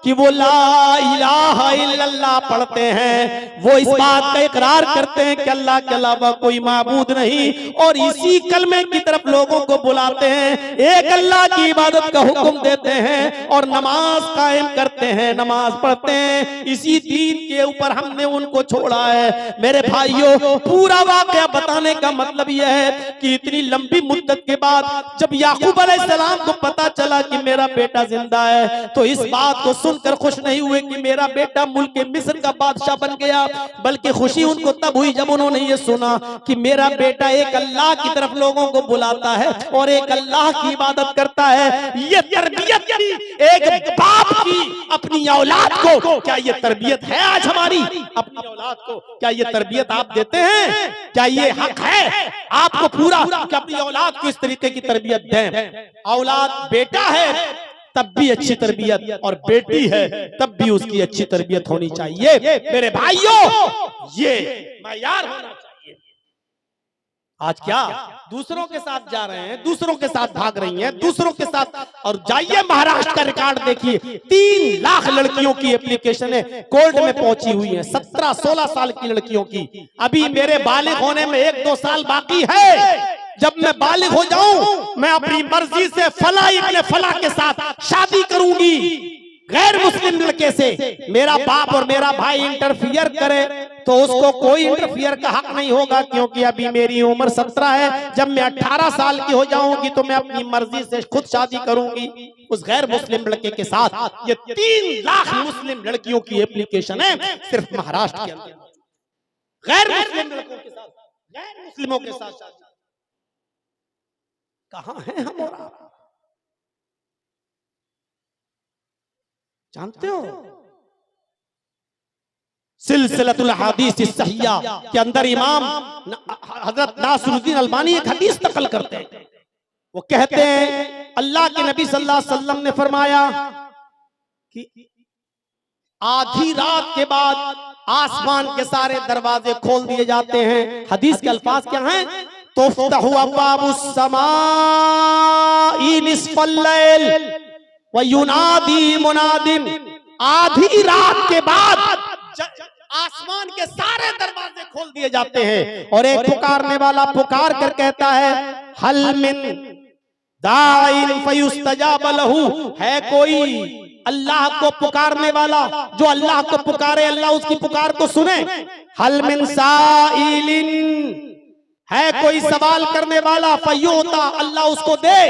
कि वो ला इलाहा इल्लल्लाह पढ़ते हैं, वो इस बात का इकरार करते हैं कि अल्लाह के अलावा कोई माबूद नहीं, और इसी कलमे की तरफ लोगों को बुलाते हैं, एक अल्लाह की इबादत का हुक्म देते हैं और नमाज कायम करते हैं, नमाज पढ़ते हैं। इसी दीन के ऊपर हमने उनको छोड़ा है। मेरे भाइयों, पूरा वाकया बताने का मतलब यह है कि इतनी लंबी मुद्दत के बाद जब याकूब अलैहिस्सलाम को पता चला कि मेरा बेटा जिंदा है, तो इस बात को सुनकर खुश नहीं हुए कि मेरा बेटा मुल्क मिस्र का बादशाह बन गया, बल्कि खुशी उनको तब हुई जब उन्होंने ये सुना कि मेरा बेटा एक अल्लाह की तरफ लोगों को बुलाता है और एक अल्लाह की इबादत करता है। ये तरबियत थी एक बाप की अपनी औलाद को। क्या ये तरबियत है आज हमारी अपनी औलाद को? क्या ये तरबियत आप देते हैं? क्या ये हक है आपको पूरा कि अपनी औलाद को इस तरीके की तरबियत दें? औलाद बेटा है तब भी अच्छी तरबियत, और बेटी है तब भी उसकी अच्छी तरबियत होनी चाहिए। मेरे भाइयों, ये मायार होना चाहिए। आज क्या दूसरों के साथ जा रहे हैं, दूसरों के साथ भाग रही हैं, दूसरों के साथ। और जाइए महाराष्ट्र का रिकॉर्ड देखिए, 3 लाख लड़कियों की एप्लीकेशन है कोर्ट में पहुंची हुई है, 17-16 साल की लड़कियों की। अभी मेरे बालिग होने में 1-2 साल बाकी है। जब मैं बालिग हो जाऊं, मैं अपनी मर्जी से फला इब्ने फला के साथ शादी करूंगी, गैर मुस्लिम लड़के से। मेरा बाप और मेरा भाई इंटरफियर करे तो उसको कोई इंटरफियर का हक नहीं होगा, क्योंकि अभी मेरी उम्र 17 है। जब मैं 18 साल की हो जाऊंगी तो मैं अपनी मर्जी से खुद शादी करूंगी उस गैर मुस्लिम लड़के के साथ। ये 3 लाख मुस्लिम लड़कियों की एप्लीकेशन है सिर्फ महाराष्ट्र के अंदर, गैर मुस्लिम लड़कों के साथ, गैर मुस्लिमों के साथ शादी। कहां है हम और आप? जानते हो, सिलसिलतुल हदीस सहिया के अंदर इमाम हजरत नासरुद्दीन अलबानी एक हदीस नकल करते हैं। वो कहते हैं अल्लाह के नबी सल्लल्लाहु अलैहि वसल्लम ने फरमाया कि आधी रात के बाद आसमान के सारे दरवाजे खोल दिए जाते हैं। हदीस के अल्फाज क्या हैं? तुफ्तहु अब्वाबुस समाई निस्फल लैल व युनादी मुनादिन। आधी रात के बाद आसमान के सारे दरवाजे खोल दिए जाते हैं और एक पुकारने वाला पुकार कर कहता है, हल मिन दाइन फयुस्तजाब लहू। है कोई अल्लाह को पुकारने वाला जो अल्लाह को पुकारे, अल्लाह उसकी पुकार को सुने। हल मिन साइलिन, है कोई सवाल करने वाला, फयूता, अल्लाह उसको दे।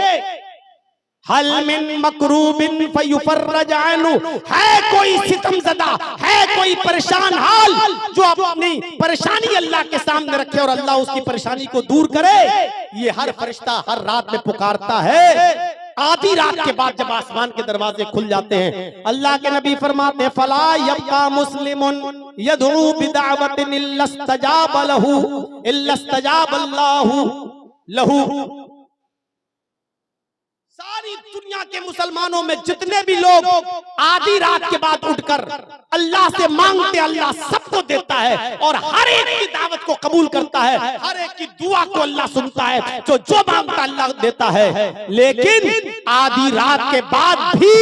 हल मिन मकरूबिन फयुफर्रज अन्हु, है कोई सितमज़दा, है कोई परेशान हाल जो अपनी परेशानी अल्लाह के सामने रखे और अल्लाह उसकी परेशानी को दूर करे। ये हर फरिश्ता हर रात में पुकारता है। आधी रात के बाद जब आसमान के दरवाजे खुल जाते हैं, अल्लाह के नबी फरमाते हैं, फला यब्का मुस्लिमुन यदउ बिदावतिन इल्लस्तजाब लहू इल्लस्तजाब अल्लाहु लहू। सारी दुनिया के मुसलमानों में जितने भी लोग आधी रात के बाद उठकर अल्लाह से मांगते, अल्लाह सबको देता है और हर एक की दावत को कबूल करता है, हर एक की दुआ को अल्लाह सुनता है, जो मांगता अल्लाह देता है। लेकिन आधी रात के बाद भी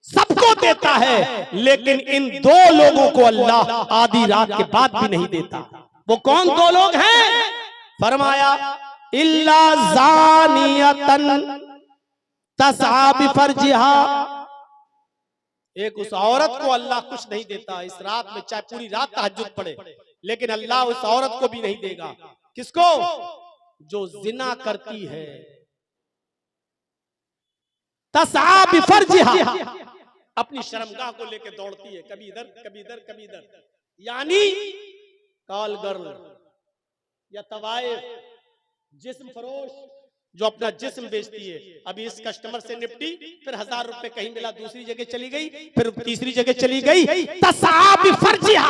सबको देता है, लेकिन इन 2 लोगों को अल्लाह आधी रात के बाद भी नहीं देता। वो कौन 2 लोग हैं? फरमाया, इल्ला ज़ानियतन तसआ बिफरजिहा। एक उस औरत को अल्लाह कुछ नहीं देता इस रात में, चाहे पूरी रात तहज्जुद पढ़े, लेकिन अल्लाह उस औरत को भी नहीं देगा। किसको? जो जिना करती है। तसआ बिफरजिहा, अपनी शर्मगाह को लेकर दौड़ती है, कभी इधर कभी इधर कभी इधर। यानी कॉल गर्ल या तवाइफ, जिस्म फरोश जो अपना जिस्म बेचती है। अभी इस कस्टमर से निपटी, फिर 1000 रुपए कहीं मिला, दूसरी जगह चली गई, फिर तीसरी जगह चली गई। तसआ बिफरजिहा,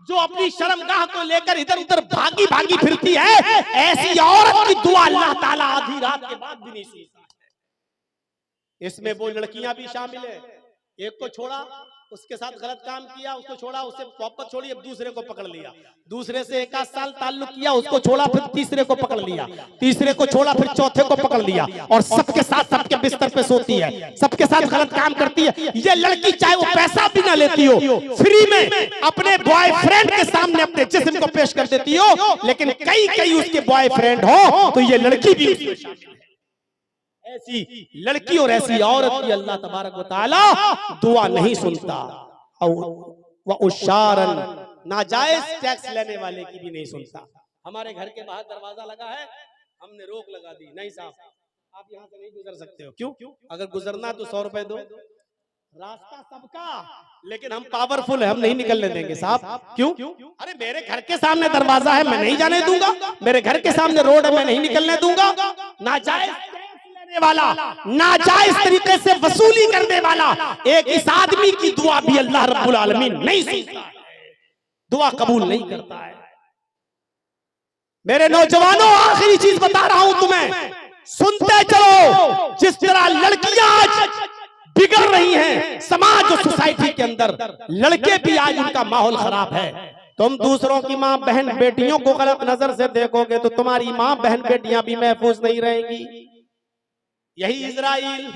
जो अपनी शर्मगाह को लेकर इधर उधर भागी भागी फिरती है, ऐसी औरत की दुआ अल्लाह ताला आधी रात के बाद भी नहीं सुनता। इसमें वो लड़कियां भी शामिल है एक को छोड़ा, उसके साथ गलत काम किया, उसको छोड़ा, उससे वापस छोड़ी, अब दूसरे को पकड़ लिया, दूसरे से 1 आध साल ताल्लुक किया, उसको छोड़ा, फिर तीसरे को पकड़ लिया, तीसरे को छोड़ा, फिर चौथे को पकड़ लिया, और सबके साथ सबके बिस्तर पे सोती है, सबके साथ गलत काम करती है। ये लड़की चाहे वो पैसा भी ना लेती हो, फ्री में अपने बॉयफ्रेंड के सामने अपने जिस्म को पेश कर देती हो, लेकिन कई उसके बॉयफ्रेंड हो तो ये लड़की भी उसमें शामिल है। ऐसी लड़की और ऐसी औरत की अल्लाह तबारक व तआला दुआ नहीं सुनता, और वह उशारन नाजायज टैक्स लेने वाले की भी नहीं सुनता। हमारे घर के बाहर दरवाजा लगा है, हमने रोक लगा दी, नहीं साहब आप यहाँ से नहीं गुजर सकते हो। क्यों? अगर गुजरना तो 100 रुपए दो, रास्ता सबका, लेकिन हम पावरफुल है, हम नहीं निकलने देंगे साहब। क्यों? अरे मेरे घर के सामने दरवाजा है, मैं नहीं जाने दूंगा, मेरे घर के सामने रोड है, मैं नहीं निकलने दूंगा। नाजायज वाला, नाजायज तरीके से वसूली करने वाला एक इस आदमी की दुआ भी अल्लाह रब्बुल आलमीन नहीं सुनता है, दुआ कबूल नहीं करता है। मेरे नौजवानों, आखिरी चीज बता रहा हूं तुम्हें, सुनते चलो। जिस तरह लड़कियां आज बिगड़ रही हैं समाज और सोसाइटी के अंदर, लड़के भी आज उनका माहौल खराब है। तुम दूसरों की मां बहन बेटियों को गलत नजर से देखोगे तो तुम्हारी मां बहन बेटियां भी महफूज नहीं रहेंगी। यही इजराइल,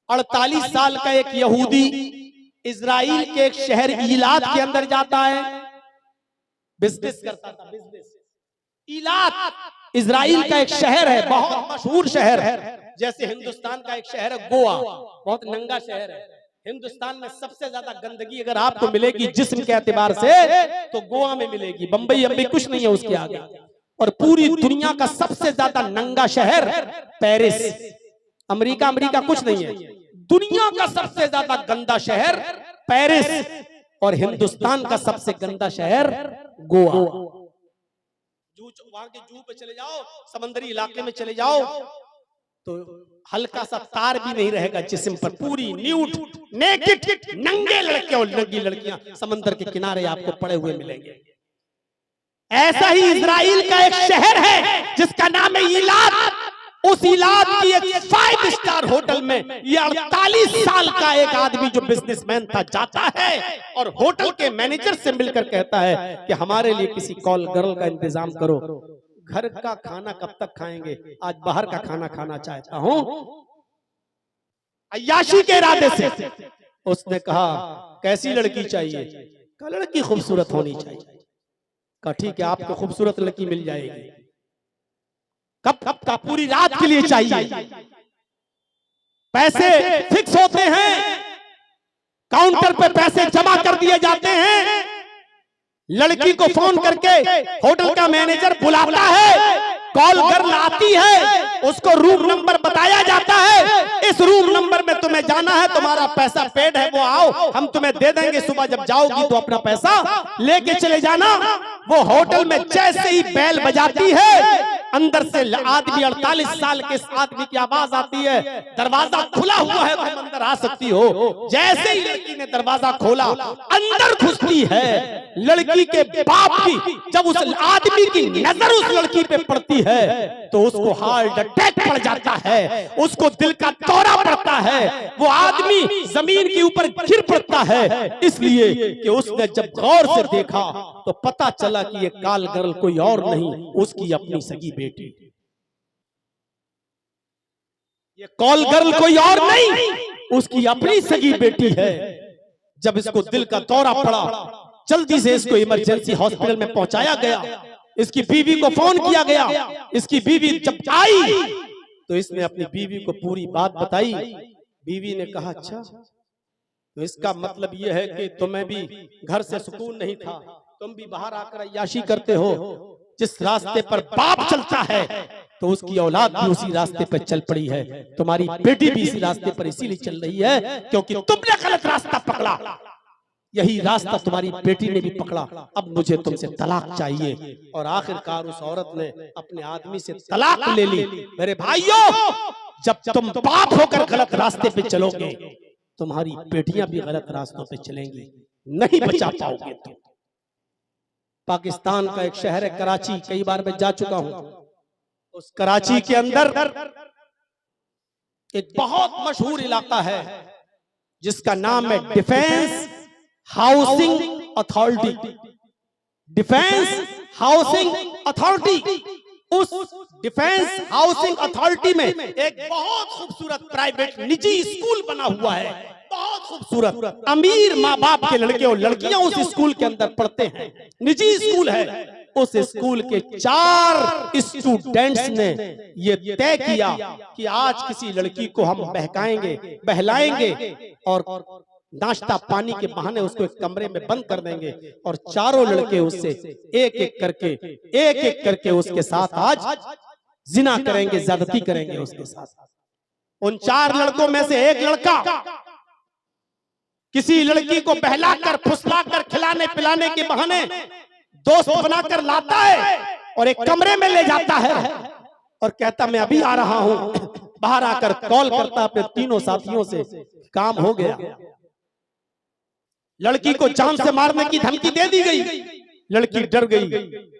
48 साल का एक यहूदी इजराइल के एक शहर ईलात के अंदर जाता है, बिजनेस करता था, बिजनेस। ईलात इजराइल का एक शहर है, बहुत मशहूर शहर है, जैसे हिंदुस्तान का एक शहर है गोवा, बहुत नंगा शहर है। हिंदुस्तान में सबसे ज्यादा गंदगी अगर आपको मिलेगी जिस्म के एतबार से तो गोवा में मिलेगी, बंबई अम्बई कुछ नहीं है उसके आगे। और पूरी दुनिया का सबसे ज्यादा नंगा शहर पेरिस, अमेरिका कुछ नहीं है, दुनिया का सबसे ज्यादा गंदा शहर पेरिस, और हिंदुस्तान का सबसे गंदा शहर गोवा। वहां के जू पे चले जाओ, समंदरी इलाके में चले जाओ तो हल्का सा तार भी नहीं रहेगा जिस्म पर, पूरी न्यूड नेकेड नंगे लड़के और नंगी लड़कियां समंदर के किनारे आपको पड़े हुए मिलेंगे। ऐसा ही इजराइल का एक शहर है जिसका नाम है ईलात। उस ईलात की एक 5 स्टार होटल में ये 48 साल का एक आदमी जो बिजनेसमैन था जाता है और होटल के मैनेजर से मिलकर कहता है कि हमारे लिए किसी कॉल गर्ल का इंतजाम करो, घर का खाना कब तक खाएंगे, आज बाहर का खाना खाना चाहता हूं। अय्याशी के इरादे से उसने कहा कैसी लड़की चाहिए? कहा लड़की खूबसूरत होनी चाहिए। कहा ठीक है आपको खूबसूरत लड़की मिल जाएगी। कब का? पूरी रात के लिए चाहिए। पैसे फिक्स होते हैं, काउंटर पे पैसे जमा कर दिए जाते हैं। लड़की को फोन करके होटल का मैनेजर बुलाता है, कॉल गर्ल आती है, उसको रूम नंबर बताया जाता है, इस रूम नंबर में तुम्हें जाना है, तुम्हारा पैसा पेड है, वो आओ हम तुम्हें दे देंगे, सुबह जब जाओगी तो अपना पैसा लेके चले जाना। वो होटल में जैसे ही बेल बजाती है अंदर से आदमी 48 साल के आदमी की आवाज आती है, दरवाजा खुला हुआ है तुम अंदर आ सकती हो। जैसे ही लड़की ने दरवाजा खोला अंदर घुसती है, लड़की के बाप की जब उस आदमी की नजर उस लड़की पे पड़ती है तो उसको हार्ट अटैक पड़ जाता है, उसको दिल का दौरा पड़ता है, वो आदमी जमीन के ऊपर गिर पड़ता है, इसलिए कि उसने जब गौर से देखा तो पता चला कि ये काल गर्ल कोई और नहीं, उसकी अपनी सगी बेटी। ये कॉल गर्ल कोई और नहीं, उसकी अपनी सगी बेटी है। जब इसको दिल का दौरा पड़ा, जल्दी से इसको इमरजेंसी हॉस्पिटल में पहुंचाया गया। इसकी बीवी को फोन किया गया। इसकी बीवी जब आई तो इसने अपनी बीवी को पूरी बात बताई। बीवी ने कहा अच्छा तो इसका मतलब यह है कि तुम्हें भी घर से सुकून नहीं था, तुम भी बाहर आकर अय्याशी करते हो। जिस रास्ते पर बाप चलता है तो उसकी औलाद भी उसी रास्ते पर चल पड़ी है। तुम्हारी बेटी भी इसी रास्ते पर इसीलिए चल रही है क्योंकि तुमने गलत रास्ता पकड़ा, यही रास्ता तुम्हारी बेटी ने भी पकड़ा। अब मुझे तुमसे तलाक चाहिए। और आखिरकार उस औरत ने अपने आदमी से तलाक ले ली। मेरे भाइयों, जब तुम बाप होकर गलत रास्ते पे चलोगे तुम्हारी बेटियां भी गलत रास्तों पे चलेंगी, नहीं बचा पाओगे तुम। पाकिस्तान का एक शहर है कराची, कई बार मैं जा चुका हूं। उस कराची के अंदर एक बहुत मशहूर इलाका है जिसका नाम है defence housing authority. Defence housing authority, उस डिफेंस हाउसिंग अथॉरिटी में एक बहुत खूबसूरत प्राइवेट निजी स्कूल बना हुआ है, बहुत खूबसूरत। अमीर माँ बाप के लड़के और लड़कियां उस स्कूल के अंदर पढ़ते हैं, निजी स्कूल है। उस स्कूल के 4 स्टूडेंट्स ने ये तय किया कि आज किसी लड़की को हम बहकाएंगे, बहलाएंगे और नाश्ता पानी के बहाने उसको एक कमरे में बंद कर देंगे और चारों लड़के उससे एक एक करके उसके साथ आज जिना करेंगे, ज्यादती करेंगे उसके साथ। उन 4 लड़कों में से एक लड़का किसी लड़की को बहलाकर फुसलाकर खिलाने पिलाने के बहाने दोस्त बनाकर लाता है और एक कमरे में ले जाता है और कहता मैं अभी आ रहा हूं। बाहर आकर कॉल करता अपने तीनों साथियों से, काम हो गया। लड़की को जान से मारने की धमकी दे दी गई, लड़की डर गई,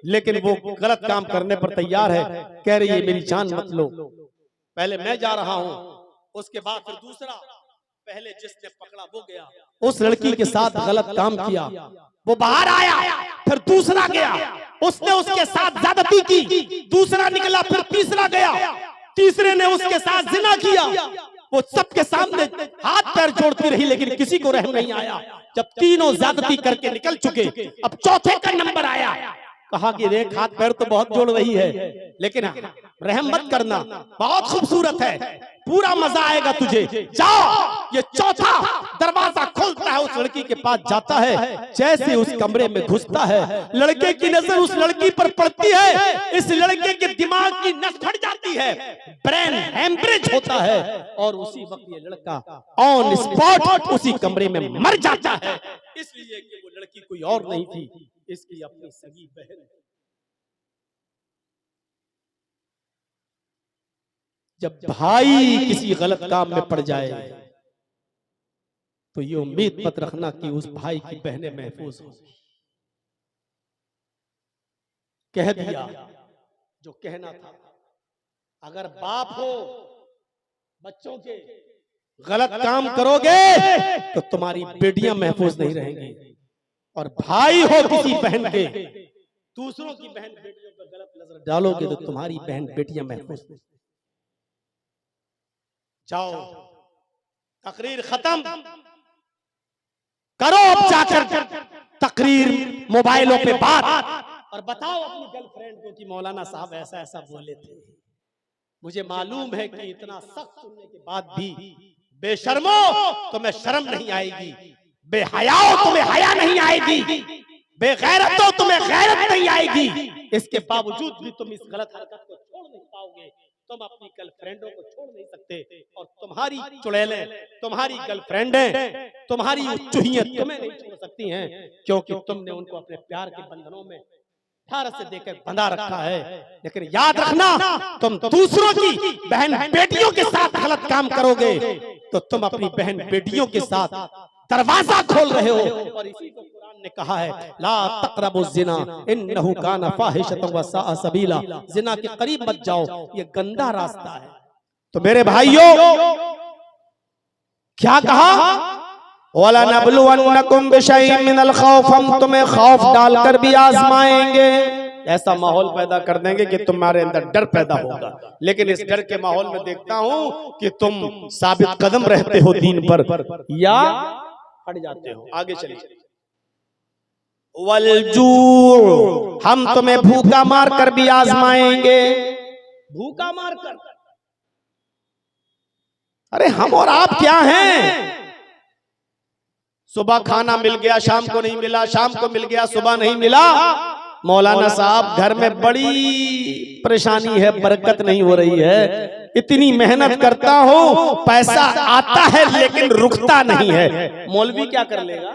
लेकिन वो गलत काम करने पर तैयार है। कह रही है मेरी जान मत लो, पहले मैं जा रहा हूं, उसके बाद फिर दूसरा। पहले जिसने पकड़ा वो गया, उस लड़की के साथ गलत काम किया, वो बाहर आया, फिर दूसरा गया, उसने उसके साथ ज्यादती की, दूसरा निकला, फिर तीसरा गया, तीसरे ने उसके साथ जिना किया। वो सबके सामने हाथ पैर जोड़ती रही, लेकिन किसी को रहम नहीं आया। जब तीनों ज्यादती करके निकल चुके, अब चौथे का नंबर आया। कहा कि देख हाथ पैर तो बहुत जोड़ रही है, लेकिन रहम मत करना, बहुत खूबसूरत है, पूरा मजा आएगा तुझे, जाओ। ये चौथा दरवाजा खोलता है, उस लड़की के पास जाता है। जैसे उस कमरे में घुसता है, लड़के की नजर उस लड़की पर पड़ती है, इस लड़के के दिमाग की नस फट जाती है, ब्रेन हैमरेज होता है और उसी वक्त ये लड़का ऑन स्पॉट उसी कमरे में मर जाता है। इसलिए कि वो लड़की कोई और नहीं थी, इसकी अपनी सगी बहन। जब भाई किसी गलत काम में पड़ जाए तो ये उम्मीद मत रखना कि उस भाई की बहनें महफूज हो। कह दिया जो कहना था। अगर बाप हो, बच्चों के गलत काम करोगे तो तुम्हारी बेटियां महफूज नहीं रहेंगी, और भाई हो किसी बहन के, दूसरों की बहन बेटियों पर गलत नजर डालोगे तो तुम्हारी बहन बेटियां महफूज नहीं। जाओ, तकरीर खत्म करो, अब जाकर तकरीर मोबाइलों पे बात और बताओ अपनी गर्लफ्रेंड को कि मौलाना साहब ऐसा ऐसा बोले थे। मुझे मालूम है कि इतना सख्त सुनने के बाद भी बेशर्मो तुम्हें शर्म नहीं आएगी, बेहयाओ तुम्हें हया नहीं आएगी, बेगैरतो तुम्हें गैरत नहीं आएगी। इसके बावजूद भी तुम इस गलत हरकत को छोड़ नहीं पाओगे। तुम अपनी गर्लफ्रेंडों को छोड़ नहीं सकते, और तुम्हारी चुड़ैलें, तुम्हारी गर्लफ्रेंडें, तुम्हारी चुहियां तुम्हें नहीं छोड़ सकती हैं, क्योंकि तुमने उनको अपने प्यार के बंधनों में प्यार से देकर बंधा रखा है। लेकिन याद रखना, तुम दूसरों की बहन बेटियों के साथ गलत काम करोगे तो तुम अपनी बहन बेटियों के साथ दरवाजा खोल रहे हो। और इसी को कुरान ने कहा है, ला तक़रबुज़ ज़िना इन्नहु काना फ़ाहिशतन व साअ सबीला। ज़िना के करीब मत जाओ, ये गंदा रास्ता है। तो मेरे भाइयों, क्या कहा, वला नबलुवन्नकुम बिशैइन मिनल खौफ, हम तुम्हें खौफ डालकर भी आजमाएंगे। ऐसा माहौल पैदा कर देंगे कि तुम्हारे अंदर डर पैदा होगा, लेकिन इस डर के माहौल में देखता हूं कि तुम साबित कदम रहते हो दीन पर या हट जाते हो। आगे चलिए। वलजू, हम तुम्हें भूखा मार कर भी आजमाएंगे। भूखा मार कर, अरे हम और आप क्या हैं? सुबह खाना मिल गया, शाम को नहीं मिला, शाम को मिल गया, सुबह नहीं मिला। मौलाना साहब घर में बड़ी परेशानी है, बरकत नहीं हो रही है, इतनी मेहनत करता हूं, पैसा आता है लेकिन रुकता नहीं है। मौलवी क्या कर लेगा?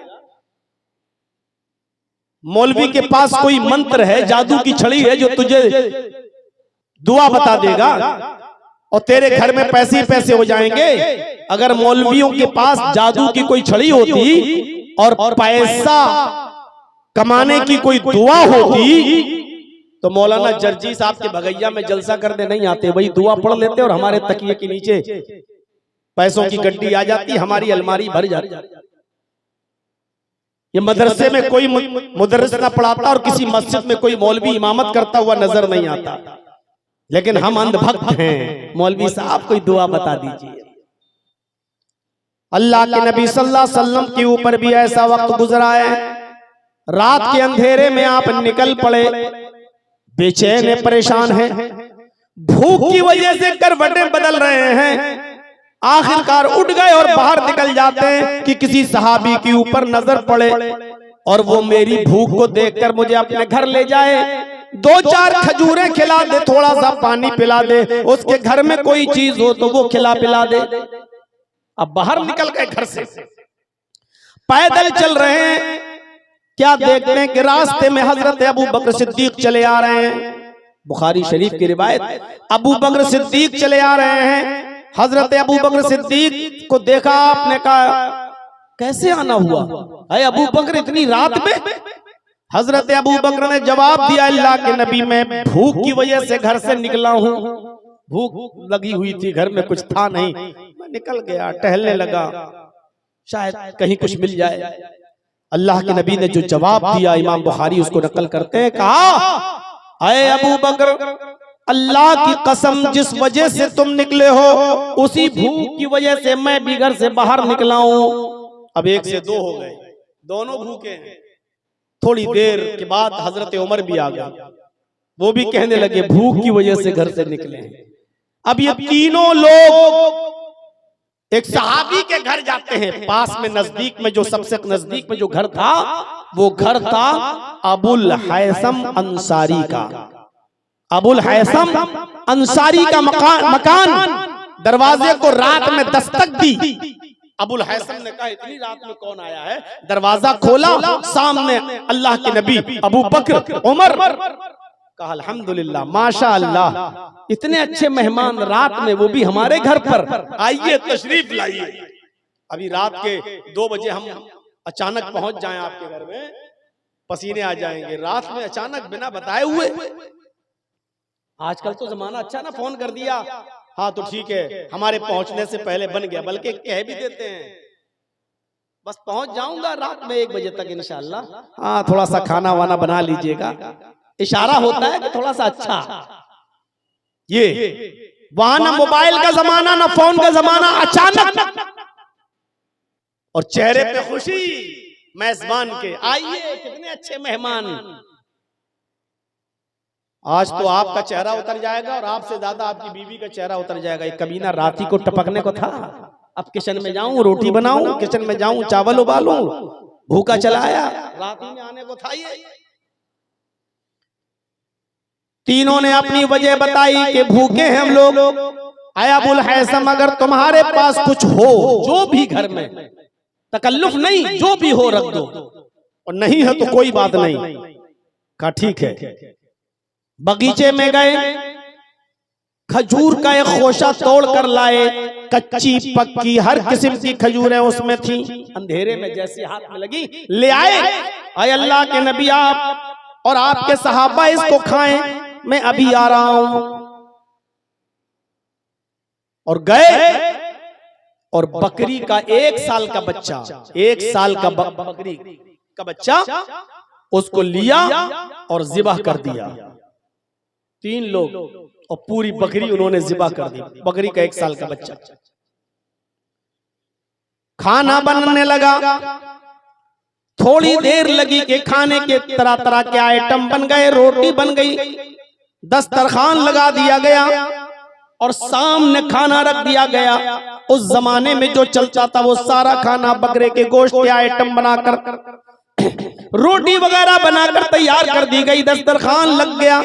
मौलवी के पास कोई मंत्र है, जादू की छड़ी है जो तुझे दुआ बता देगा और तेरे घर में पैसे ही पैसे हो जाएंगे। अगर मौलवियों के पास जादू की कोई छड़ी होती और पैसा कमाने की कोई दुआ होती तो मौलाना जर्जी साहब के भगैया में जलसा करने नहीं आते, वही दुआ पढ़ लेते और हमारे तकिए के नीचे पैसों की गड्डी आ जाती, हमारी अलमारी भर जाती। ये मदरसे में कोई मुदर्रिस ना पढ़ाता और किसी मस्जिद में कोई मौलवी इमामत करता हुआ नजर नहीं आता, लेकिन हम अंधभक्त हैं। मौलवी साहब कोई दुआ बता दीजिए। अल्लाह के नबी सल्लल्लाहु अलैहि वसल्लम के ऊपर भी ऐसा वक्त गुजरा है, रात के अंधेरे में आप निकल पड़े, बेचैन परेशान हैं, भूख की वजह से करवटें बदल रहे हैं, आखिरकार उठ गए और बाहर निकल जाते हैं कि किसी सहाबी के ऊपर नजर पड़े और वो मेरी भूख को देखकर मुझे अपने घर ले जाए, 2-4 खजूरें खिला दे, थोड़ा सा पानी पिला दे, उसके घर में कोई चीज हो तो वो खिला पिला दे। अब बाहर निकल गए घर से, पैदल चल रहे हैं, क्या देखते हैं कि रास्ते में हजरत अबू बकर सिद्दीक चले आ रहे हैं। बुखारी शरीफ की रिवायत, अबू बकर सिद्दीक चले आ रहे हैं। हजरत अबू बकर सिद्दीक को देखा, आपने कहा कैसे आना हुआ, अरे अबू बकर इतनी रात में? हजरत अबू बकर ने जवाब दिया, अल्लाह के नबी, मैं भूख की वजह से घर से निकला हूँ, भूख लगी हुई थी, घर में कुछ था नहीं, मैं निकल गया, टहलने लगा, शायद कहीं कुछ मिल जाए। अल्लाह के नबी ने जो जवाब दिया, इमाम बुखारी उसको नकल करते हैं, कहा अरे अबू बकर, अल्लाह की कसम, जिस वजह से तुम निकले हो उसी भूख की वजह से मैं भी घर से बाहर निकला हूं। अब 1 से 2 हो गए, दोनों भूखे हैं। थोड़ी देर के बाद हजरत उमर भी आ गए, वो भी कहने लगे भूख की वजह से घर से निकले हैं। अब ये तीनों लोग एक सहाबी के घर जाते हैं, पास में नजदीक में, जो सबसे नजदीक में जो घर था वो घर था अबुल हैसम अंसारी का। अबुल हैसम अंसारी का मकान, दरवाजे को रात में दस्तक दी। अबुल हैसम ने कहा इतनी रात में कौन आया है, दरवाजा खोला, सामने अल्लाह के नबी, अबू बकर, उमर। कहा अल्हम्दुलिल्लाह, माशा अल्लाह, इतने अच्छे मेहमान रात में, वो भी हमारे घर पर, आइए तशरीफ लाइए। अभी रात के 2 बजे हम अचानक पहुंच जाएं आपके घर में, पसीने आ जाएंगे, रात में अचानक बिना बताए हुए। आजकल तो जमाना अच्छा ना, फोन कर दिया, हाँ तो ठीक है, हमारे पहुंचने से पहले बन गया, बल्कि कह भी देते हैं बस पहुंच जाऊंगा रात में 1 बजे तक इंशाल्लाह, हाँ थोड़ा सा खाना वाना बना लीजिएगा, इशारा होता है कि थोड़ा सा अच्छा। ये वहां ना मोबाइल का जमाना, ना फोन का जमाना, अचानक और चेहरे पे खुशी मेजबान के, आइए कितने अच्छे मेहमान। आज तो आपका चेहरा उतर जाएगा और आपसे ज्यादा आपकी बीवी का चेहरा उतर जाएगा। एक कमीना रात ही को टपकने को था, अब किचन में जाऊं, रोटी बनाऊं, किचन में जाऊं, चावल उबालूं, भूखा चला आया, रात ही में आने को था। ये तीनों ने अपनी वजह बताई कि भूखे हैं हम लोग। आया अबुल हैसम, अगर तुम्हारे पास कुछ हो, जो भी घर में, तकल्लुफ नहीं, जो भी हो रख दो, और नहीं है तो कोई बात नहीं। कहा ठीक है। बगीचे में गए, खजूर का एक खोशा तोड़ कर लाए, कच्ची पक्की हर किस्म की खजूरें उसमें थी। अंधेरे में जैसे हाथ में लगी ले आए, आए अल्लाह के नबी आप और आपके सहाबा इसको खाएं, मैं अभी आ रहा हूं। और गए और बकरी का 1 साल का बच्चा, 1 साल का बकरी का बच्चा उसको लिया और जिबा कर दिया। 3 लोग और पूरी बकरी उन्होंने जिबा कर दी, बकरी का 1 साल का बच्चा। खाना बनने लगा, थोड़ी देर लगी कि खाने के तरह तरह के आइटम बन गए, रोटी बन गई, दस्तरखान लगा दिया गया और सामने खाना रख दिया गया। उस जमाने में जो चलता था वो सारा खाना बकरे के गोश्त के आइटम बनाकर, रोटी वगैरह बनाकर तैयार कर दी गई, दस्तरखान लग गया।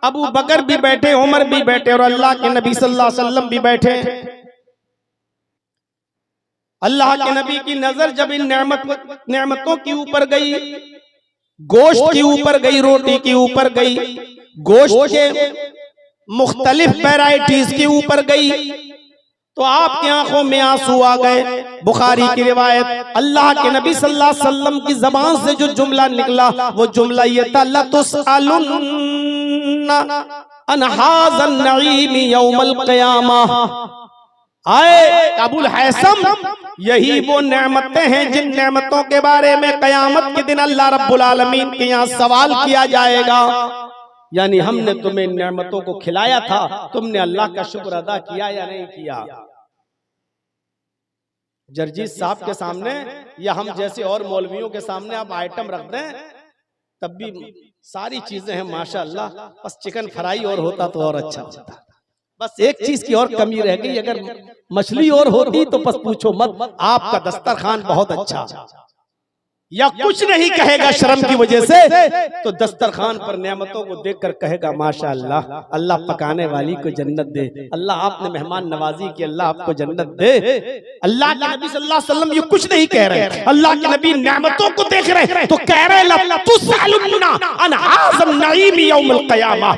अबू बकर भी बैठे, उमर भी बैठे और अल्लाह के नबी सल्लल्लाहु अलैहि वसल्लम भी बैठे। अल्लाह के नबी की नजर जब इन नेमतों के ऊपर गई, गोश्त के ऊपर गई, रोटी के ऊपर गई, गोश्त के मुख्तलिफ वैरायटीज के ऊपर गई, तो आपकी आंखों में आंसू आ गए। बुखारी की रिवायत, अल्लाह के नबी सल्लल्लाहु अलैहि वसल्लम की जबान से जो जुमला निकला वो जुमला ये था, लतुसअलुन्ना अन हाज़न नईम यौमल क़ियामा। आए अबुल हैसम, यही वो नेमतें हैं जिन नेमतों के बारे में कयामत के दिन अल्लाह रब्बुल आलमीन के यहाँ सवाल किया जाएगा। यानी हमने तुम्हें नेमतों को खिलाया था, तुमने अल्लाह का शुक्र अदा किया या नहीं किया। जर्जीस साहब के सामने या हम जैसे और मौलवियों के सामने आप आइटम रख दें तब भी सारी चीजें हैं माशाअल्लाह, बस चिकन फ्राई और होता तो और अच्छा होता। बस एक चीज की और कमी रह गई, अगर मछली और होती तो बस पूछो मत। आपका दस्तरखान बहुत अच्छा, या कुछ नहीं कहेगा शर्म की वजह से, तो दस्तरखान पर नेमतों को देखकर कहेगा माशाअल्लाह, अल्लाह पकाने वाली को जन्नत दे, अल्लाह आपने मेहमान नवाजी की, अल्लाह आपको जन्नत दे। अल्लाह के नबी सल्लल्लाहु अलैहि वसल्लम ये कुछ नहीं कह रहे, अल्लाह के नबी नेमतों को देख रहे तो कह रहे लतुसअलुन्ना अन हाज़ल नईम यौमुल क़ियामह।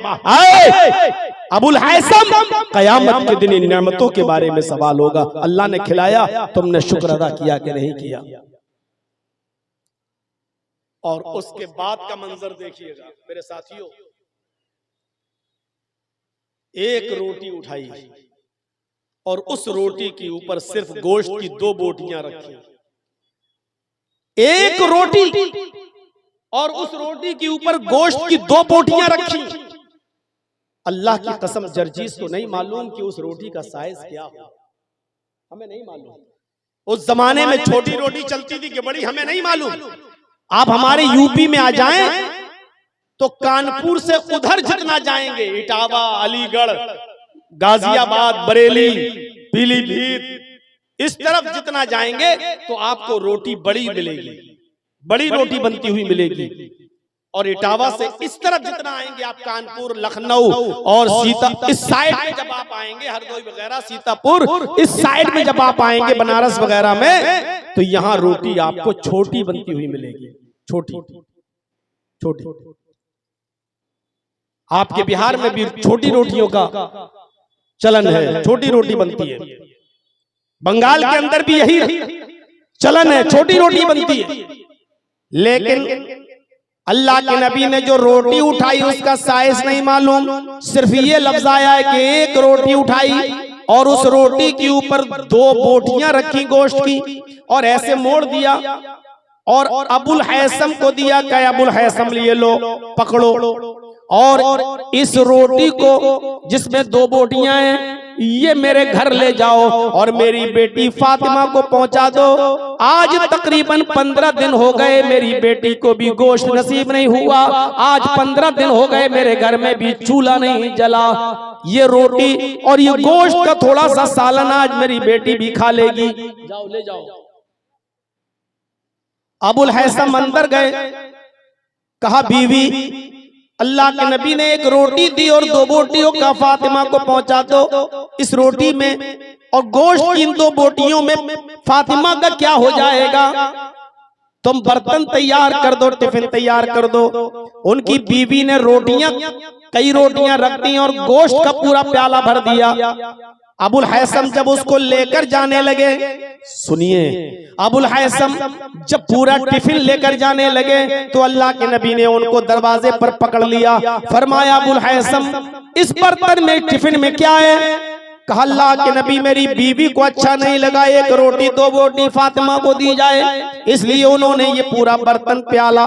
अबुल हैसम, कयामत के दिन इन नेमतों के बारे में सवाल होगा। अल्लाह ने खिलाया, तुमने शुक्र अदा किया कि नहीं किया। और उसके बाद का मंजर देखिएगा मेरे साथियों, एक रोटी उठाई और उस रोटी के ऊपर सिर्फ गोश्त की 2 बोटियां रखी। एक रोटी और उस रोटी के ऊपर गोश्त की 2 बोटियां रखी। अल्लाह की कसम जर्जीस को नहीं मालूम कि उस रोटी का साइज क्या हो, हमें नहीं मालूम। उस जमाने में छोटी रोटी चलती थी कि बड़ी, हमें नहीं मालूम। आप हमारे यूपी में आ जाएं तो कानपुर से उधर जितना जाएंगे, इटावा, अलीगढ़, गाजियाबाद, बरेली, पीलीभीत, इस तरफ जितना जाएंगे तो आपको रोटी बड़ी मिलेगी, बड़ी रोटी बनती हुई मिलेगी। और इटावा से इस तरफ जितना आएंगे आप, कानपुर, लखनऊ और इस साइड में जब आप आएंगे, हरदोई वगैरह, सीतापुर, इस साइड में जब आप आएंगे बनारस वगैरह में, तो यहाँ रोटी आपको छोटी बनती हुई मिलेगी, छोटी छोटी। आपके बिहार में भी छोटी रोटियों का चलन है, छोटी रोटी बनती है। बंगाल के अंदर भी यही चलन है, छोटी रोटी बनती है। लेकिन अल्लाह के नबी ने जो रोटी उठाई उसका साइज नहीं मालूम, सिर्फ ये लफ्ज आया है कि एक रोटी उठाई और उस रोटी के ऊपर 2 बोटियां रखी गोश्त की, और ऐसे मोड़ दिया और अबुल हैसम को दिया। क्या अबुल हैसम, लिए लो, पकड़ो, और इस रोटी को जिसमें 2 बोटियां हैं ये मेरे घर ले जाओ और मेरी बेटी फातिमा को पहुंचा दो। आज तकरीबन 15 दिन हो गए, मेरी बेटी को भी गोश्त नसीब नहीं हुआ। आज 15 दिन हो गए, मेरे घर में भी चूल्हा नहीं जला। ये रोटी और ये गोश्त का थोड़ा सा सालन आज मेरी बेटी भी खा लेगी, जाओ ले जाओ। अबुल हैसम अंदर गए, कहा बीवी, अल्लाह के नबी ने एक रोटी दी और 2 बोटियों का फातिमा को पहुंचा दो। इस रोटी में और गोश्त की इन 2 बोटियों में फातिमा का क्या हो जाएगा? तुम बर्तन तैयार कर दो, टिफिन तैयार कर दो। उनकी बीवी ने रोटियां, कई रोटियां रख दी और गोश्त का पूरा प्याला भर दिया। अबुल हैसम जब उसको लेकर जाने लगे, सुनिए, अबुल हैसम जब पूरा टिफिन लेकर जाने लगे तो अल्लाह के नबी ने उनको दरवाजे पर पकड़ लिया। फरमाया अबुल हैसम, इस बर्तन में टिफिन में क्या है? कहा अल्लाह के नबी, मेरी बीवी को अच्छा नहीं लगा एक रोटी 2 बोटी फातिमा को दी जाए, इसलिए उन्होंने ये पूरा बर्तन प्याला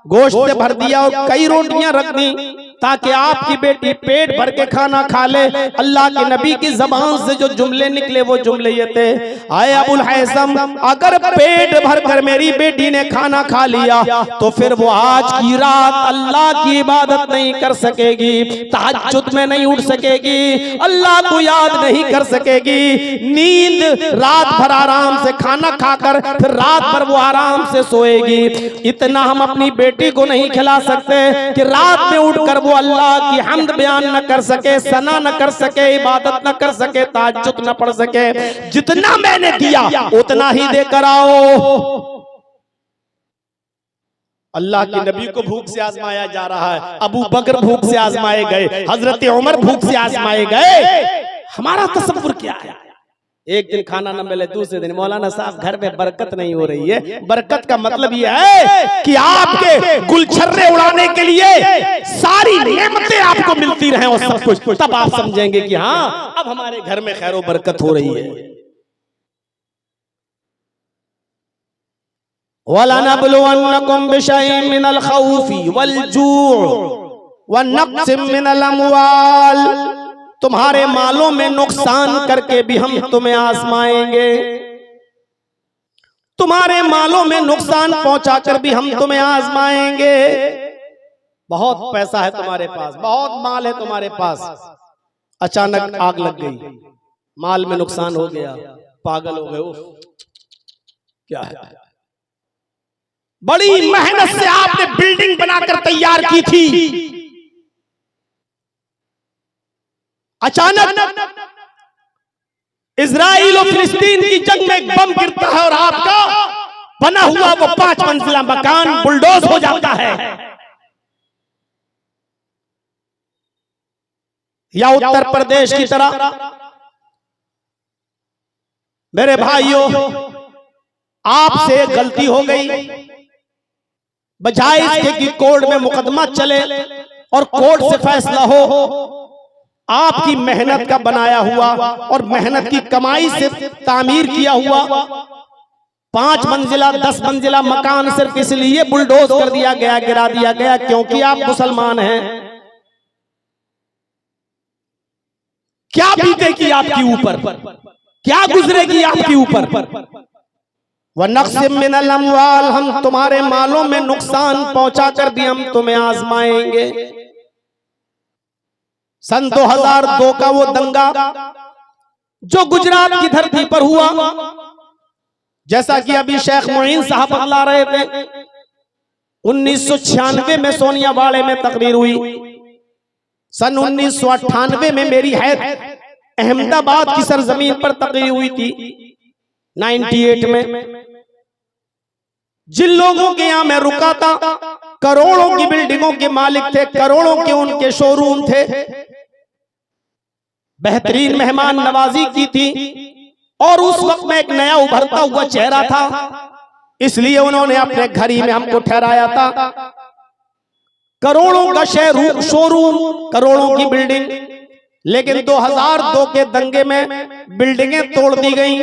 गोश्त से भर दिया और कई रोटियां रख दी ताकि आपकी बेटी पेट भर के खाना खा ले। अल्लाह के नबी की जबान से जो जुमले निकले वो जुमले ये थे, आए अबुल हैसम, अगर पेट भर कर मेरी बेटी ने खाना खा लिया तो फिर वो आज की रात अल्लाह की इबादत नहीं कर सकेगी, तहज्जुद में नहीं उठ सकेगी, अल्लाह को याद नहीं कर सकेगी। नींद रात भर आराम से खाना खाकर फिर रात भर वो आराम से सोएगी। इतना हम अपनी बेटी को नहीं खिला सकते कि रात में उठकर वो अल्लाह की हम्द बयान न कर सके, सना न कर सके, इबादत न कर सके, तहज्जुद न पढ़ सके। जितना मैंने दिया उतना ही देकर आओ। अल्लाह के नबी को भूख से आजमाया जा रहा है, अबू बकर भूख से आजमाए गए, हजरत उमर भूख से आजमाए गए। हमारा तसव्वुर क्या है? एक दिन खाना न मिले, दूसरे दिन मौलाना साहब घर में बरकत नहीं हो रही है। बरकत का मतलब यह है कि आपके गुलछर्रे उड़ाने के लिए सारी नेमतें आपको मिलती रहें और सब कुछ, तब आप समझेंगे कि हाँ अब हमारे घर में खैरो बरकत हो रही है। वलनब्लुवन्नकुम बिशैइन मिनल खौफि वल जूअ वनक्सिम मिनल अमवाल, तुम्हारे मालों में नुकसान करके भी हम तुम्हें आजमाएंगे, तुम्हारे मालों में नुकसान पहुंचाकर भी हम तुम्हें आजमाएंगे। बहुत पैसा है तुम्हारे पास, बहुत माल है तुम्हारे पास, अचानक आग लग गई, माल में नुकसान हो गया, पागल हो गए, क्या है? बड़ी मेहनत से आपने बिल्डिंग बनाकर तैयार की थी, अचानक इजराइल और फिलिस्तीन की जंग में एक बम गिरता है और आपका बना हुआ वो 5 मंजिला मकान बुलडोज हो जाता है। या उत्तर प्रदेश की तरह, मेरे भाइयों आपसे गलती हो गई, बजाय इसके कि कोर्ट में मुकदमा चले और कोर्ट से फैसला हो, आपकी मेहनत का बनाया हुआ और मेहनत की कमाई से तामीर किया हुआ 5 मंजिला 10 मंजिला मकान सिर्फ इसलिए बुलडोज कर दिया गया, गिरा दिया गया क्योंकि आप मुसलमान हैं। क्या बीतेगी आपके ऊपर, क्या गुजरेगी आपके ऊपर? वनक्सिम मिनल अमवाल, हम तुम्हारे मालों में नुकसान पहुंचाकर भी हम तुम्हें आजमाएंगे। सन 2002 का वो दंगा जो गुजरात की धरती पर हुआ, जैसा कि अभी शेख मोइन साहब बतला रहे थे, 1996 में सोनियावाड़े में तकरीर हुई, सन 1998 में मेरी हैत अहमदाबाद की सरजमीन पर तकरीर हुई थी, 98 में। जिन लोगों के यहां मैं रुका था, करोड़ों की बिल्डिंगों के मालिक थे, करोड़ों के उनके शोरूम थे, बेहतरीन मेहमान नवाजी की थी, और उस वक्त में एक नया उभरता हुआ चेहरा था, इसलिए उन्होंने अपने घर ही में हमको ठहराया था। करोड़ों का शोरूम, करोड़ों की बिल्डिंग, लेकिन 2002 के दंगे में बिल्डिंगें तोड़ दी गई,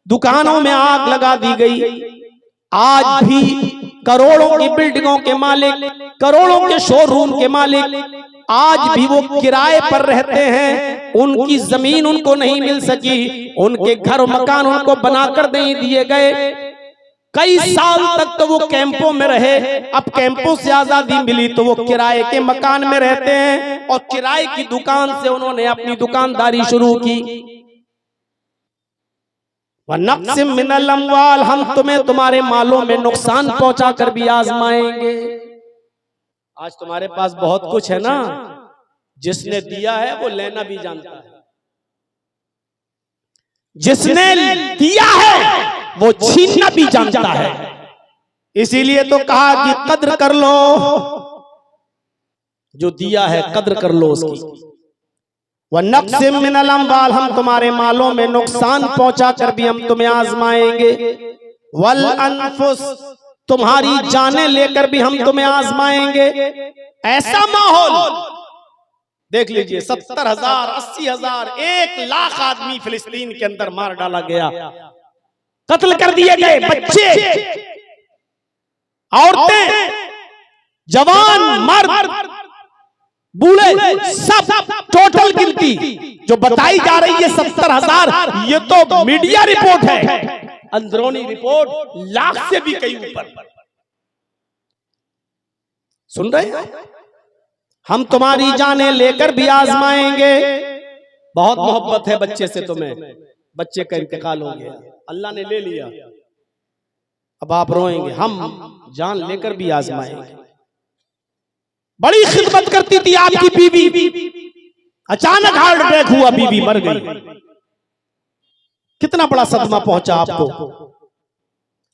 दुकानों में आग लगा दी गई। आज भी करोड़ों की बिल्डिंगों के मालिक, करोड़ों के शोरूम के मालिक आज भी वो किराए पर रहते हैं, उनकी जमीन उनको नहीं मिल सकी, उनके घर मकान उनको बनाकर नहीं दिए गए। कई साल तक तो वो कैंपों में रहे, अब कैंपों से आजादी मिली तो वो किराए के मकान में रहते हैं और किराए की दुकान से उन्होंने अपनी दुकानदारी शुरू की। वनक्सिम मिनल अमवाल, हम तुम्हें तुम्हारे मालों में नुकसान पहुंचा कर भी आजमाएंगे। आज तुम्हारे पास बहुत कुछ है ना, जिसने दिया है वो लेना भी जानता है, जिसने दिया है वो छीनना भी जानता है। इसीलिए तो कहा कि कद्र कर लो, जो दिया है कद्र कर लो उसकी। वनक्सिम मिनल अमवाल, हम तुम्हारे मालों में नुकसान पहुंचा कर भी हम तुम्हें आजमाएंगे। वल अनफुस, तुम्हारी जानें लेकर भी हम तुम्हें आजमाएंगे। ऐसा माहौल देख लीजिए, 70,000, 80,000, 1,00,000 आदमी फिलिस्तीन के अंदर मार डाला गया, कत्ल कर दिए गए, बच्चे, औरतें, जवान, मर्द, बूढ़े, सब टोटल गिनती जो बताई जा रही है 70,000, ये तो मीडिया रिपोर्ट है, अंदरूनी रिपोर्ट 1,00,000 से भी कई ऊपर। सुन रहे हैं? हम तुम्हारी जानें लेकर भी आजमाएंगे। बहुत मोहब्बत है बच्चे से तुम्हें, बच्चे का इंतकाल हो गया, अल्लाह ने ले लिया, अब आप रोएंगे, हम जान लेकर भी आजमाएंगे। बड़ी खिदमत करती थी आपकी बीवी, अचानक हार्ट अटैक हुआ, बीवी मर गई, कितना बड़ा सदमा पहुंचा आपको।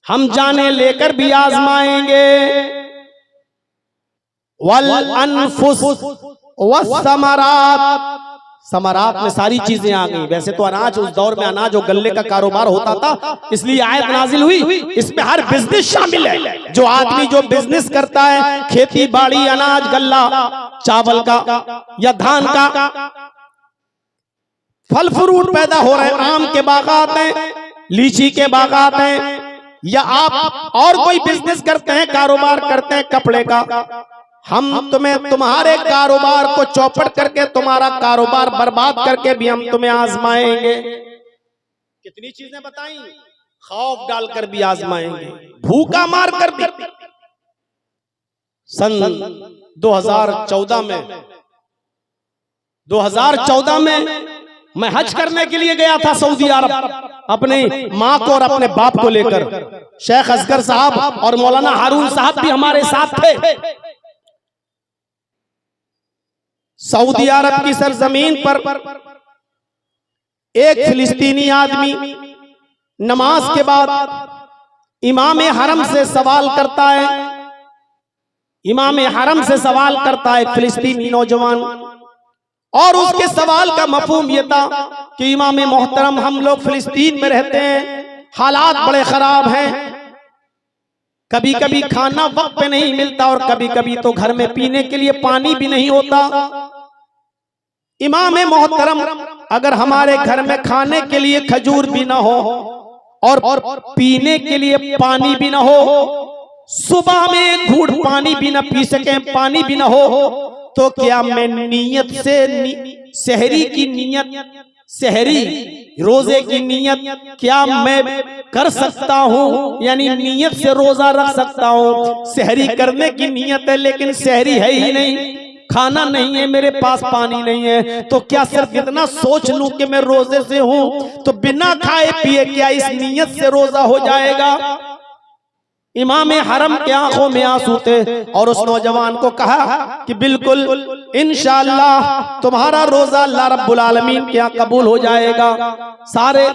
हम जाने लेकर भी आजमाएंगे। वल अनफुस वस्समरात, समारात में सारी चीजें आ गई। वैसे तो अनाज उस दौर में अनाज और गल्ले का कारोबार होता था, इसलिए आयत नाजिल हुई। इसमें हर बिजनेस शामिल है। जो आदमी जो बिजनेस करता है, खेती बाड़ी, अनाज, गल्ला, चावल का या धान का, फल फ्रूट पैदा हो रहे हैं, आम के बागात हैं, लीची के बागात हैं, या आप और कोई बिजनेस करते हैं, कारोबार करते हैं कपड़े का, हम तुम्हें तुम्हारे कारोबार को चौपट करके, तुम्हारा कारोबार बर्बाद करके भी हम तुम्हें आजमाएंगे। कितनी चीजें बताई, खौफ डालकर भी आजमाएंगे, भूखा मार कर भी। सन 2014 में मैं हज करने के लिए गया था सऊदी अरब, अपने माँ को और अपने बाप को लेकर। शेख असगर साहब और मौलाना हारून साहब भी हमारे साथ थे। सऊदी अरब की सरजमीन पर एक फिलिस्तीनी आदमी नमाज के बाद इमाम हरम से सवाल करता है। इमाम हरम से सवाल करता है फिलिस्तीनी नौजवान, और उसके सवाल का मफहूम यह था कि इमाम मोहतरम, हम लोग फिलिस्तीन में रहते हैं, हालात बड़े खराब हैं, कभी कभी खाना वक्त पे नहीं मिलता और कभी कभी तो घर में पीने के लिए पानी भी नहीं होता। इमाम मोहतरम, अगर हमारे घर में खाने के लिए खजूर भी ना हो और पीने के लिए पानी भी ना हो, सुबह में एक घूंट पानी भी ना पी सके, पानी भी ना हो, तो क्या मैं नियत से सहरी की नियत, सहरी रोजे की नियत क्या मैं कर सकता हूँ? यानी नियत से रोजा रख सकता हूँ। सहरी करने की नियत है लेकिन सहरी है ही नहीं, खाना नहीं है मेरे पास, पानी नहीं है, तो क्या सिर्फ इतना सोच लूं कि मैं रोजे से हूं तो बिना खाए पिए क्या इस नियत से रोजा हो जाएगा? इमाम हरम के आंखों में आंसू थे और उस नौजवान को कहा कि बिल्कुल इंशाअल्लाह तुम्हारा रोजा अल्लाह रब्बुल आलमीन के यहाँ कबूल हो जाएगा। सारे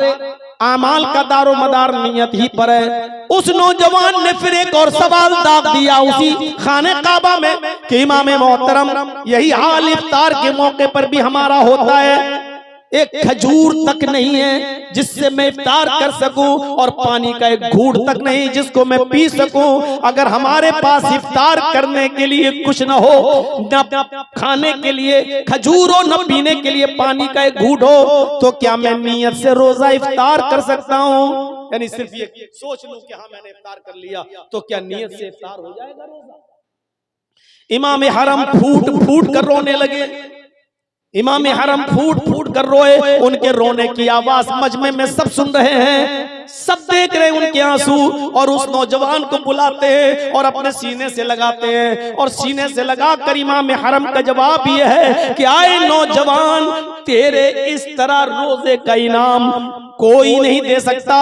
आमाल का दारो मदार नियत ही पर है। उस नौजवान ने फिर एक और सवाल दाग दिया उसी खाने काबा में कि इमाम मोहतरम, यही हाल इफ्तार के मौके पर भी हमारा होता है, एक खजूर तक नहीं है जिससे मैं इफ्तार कर सकूं और पानी का एक घूंट तक नहीं जिसको मैं पी सकूं। अगर हमारे पास इफ्तार करने के लिए कुछ न हो, न खाने के लिए खजूर हो, न पीने के लिए पानी का एक घूंट हो, तो क्या मैं नियत से रोजा इफ्तार कर सकता हूं? यानी सिर्फ ये सोच लूं कि हाँ मैंने इफ्तार कर लिया तो क्या नियत से इफ्तार हो जाएगा रोजा? इमाम हरम फूट फूट कर रोने लगे। इमाम हरम फूट फूट कर रोए। उनके रोने की आवाज मजमे में सब सुन रहे हैं, सब देख रहे हैं उनके आंसू, और उस नौजवान को बुलाते हैं और अपने सीने से लगाते हैं, और सीने से लगाकर इमाम हरम का जवाब यह है कि आए नौजवान, तेरे इस तरह रोजे का इनाम कोई नहीं दे सकता,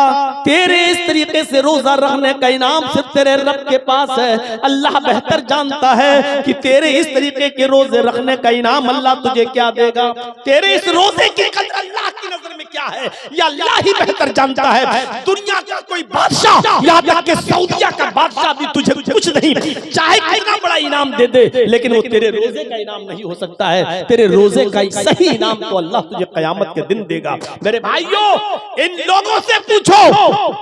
तेरे इस तरीके से रोजा रखने का इनाम सिर्फ तेरे रब के पास है। अल्लाह बेहतर जानता है कि तेरे इस तरीके के रोजे रखने का इनाम अल्लाह तुझे क्या देगा। तेरे इस रोजे की कदर अल्लाह की नजर में क्या है या अल्लाह ही बेहतर जानता है। दुनिया का कोई बादशाह, यहाँ तक के सऊदिया का बादशाह भी तुझे कुछ नहीं, चाहे कितना बड़ा इनाम दे दे, लेकिन वो तेरे रोजे का इनाम नहीं हो सकता है। तेरे रोजे का सही इनाम तो अल्लाह तुझे कयामत के दिन देगा। मेरे भाइयों, इन लोगों से पूछो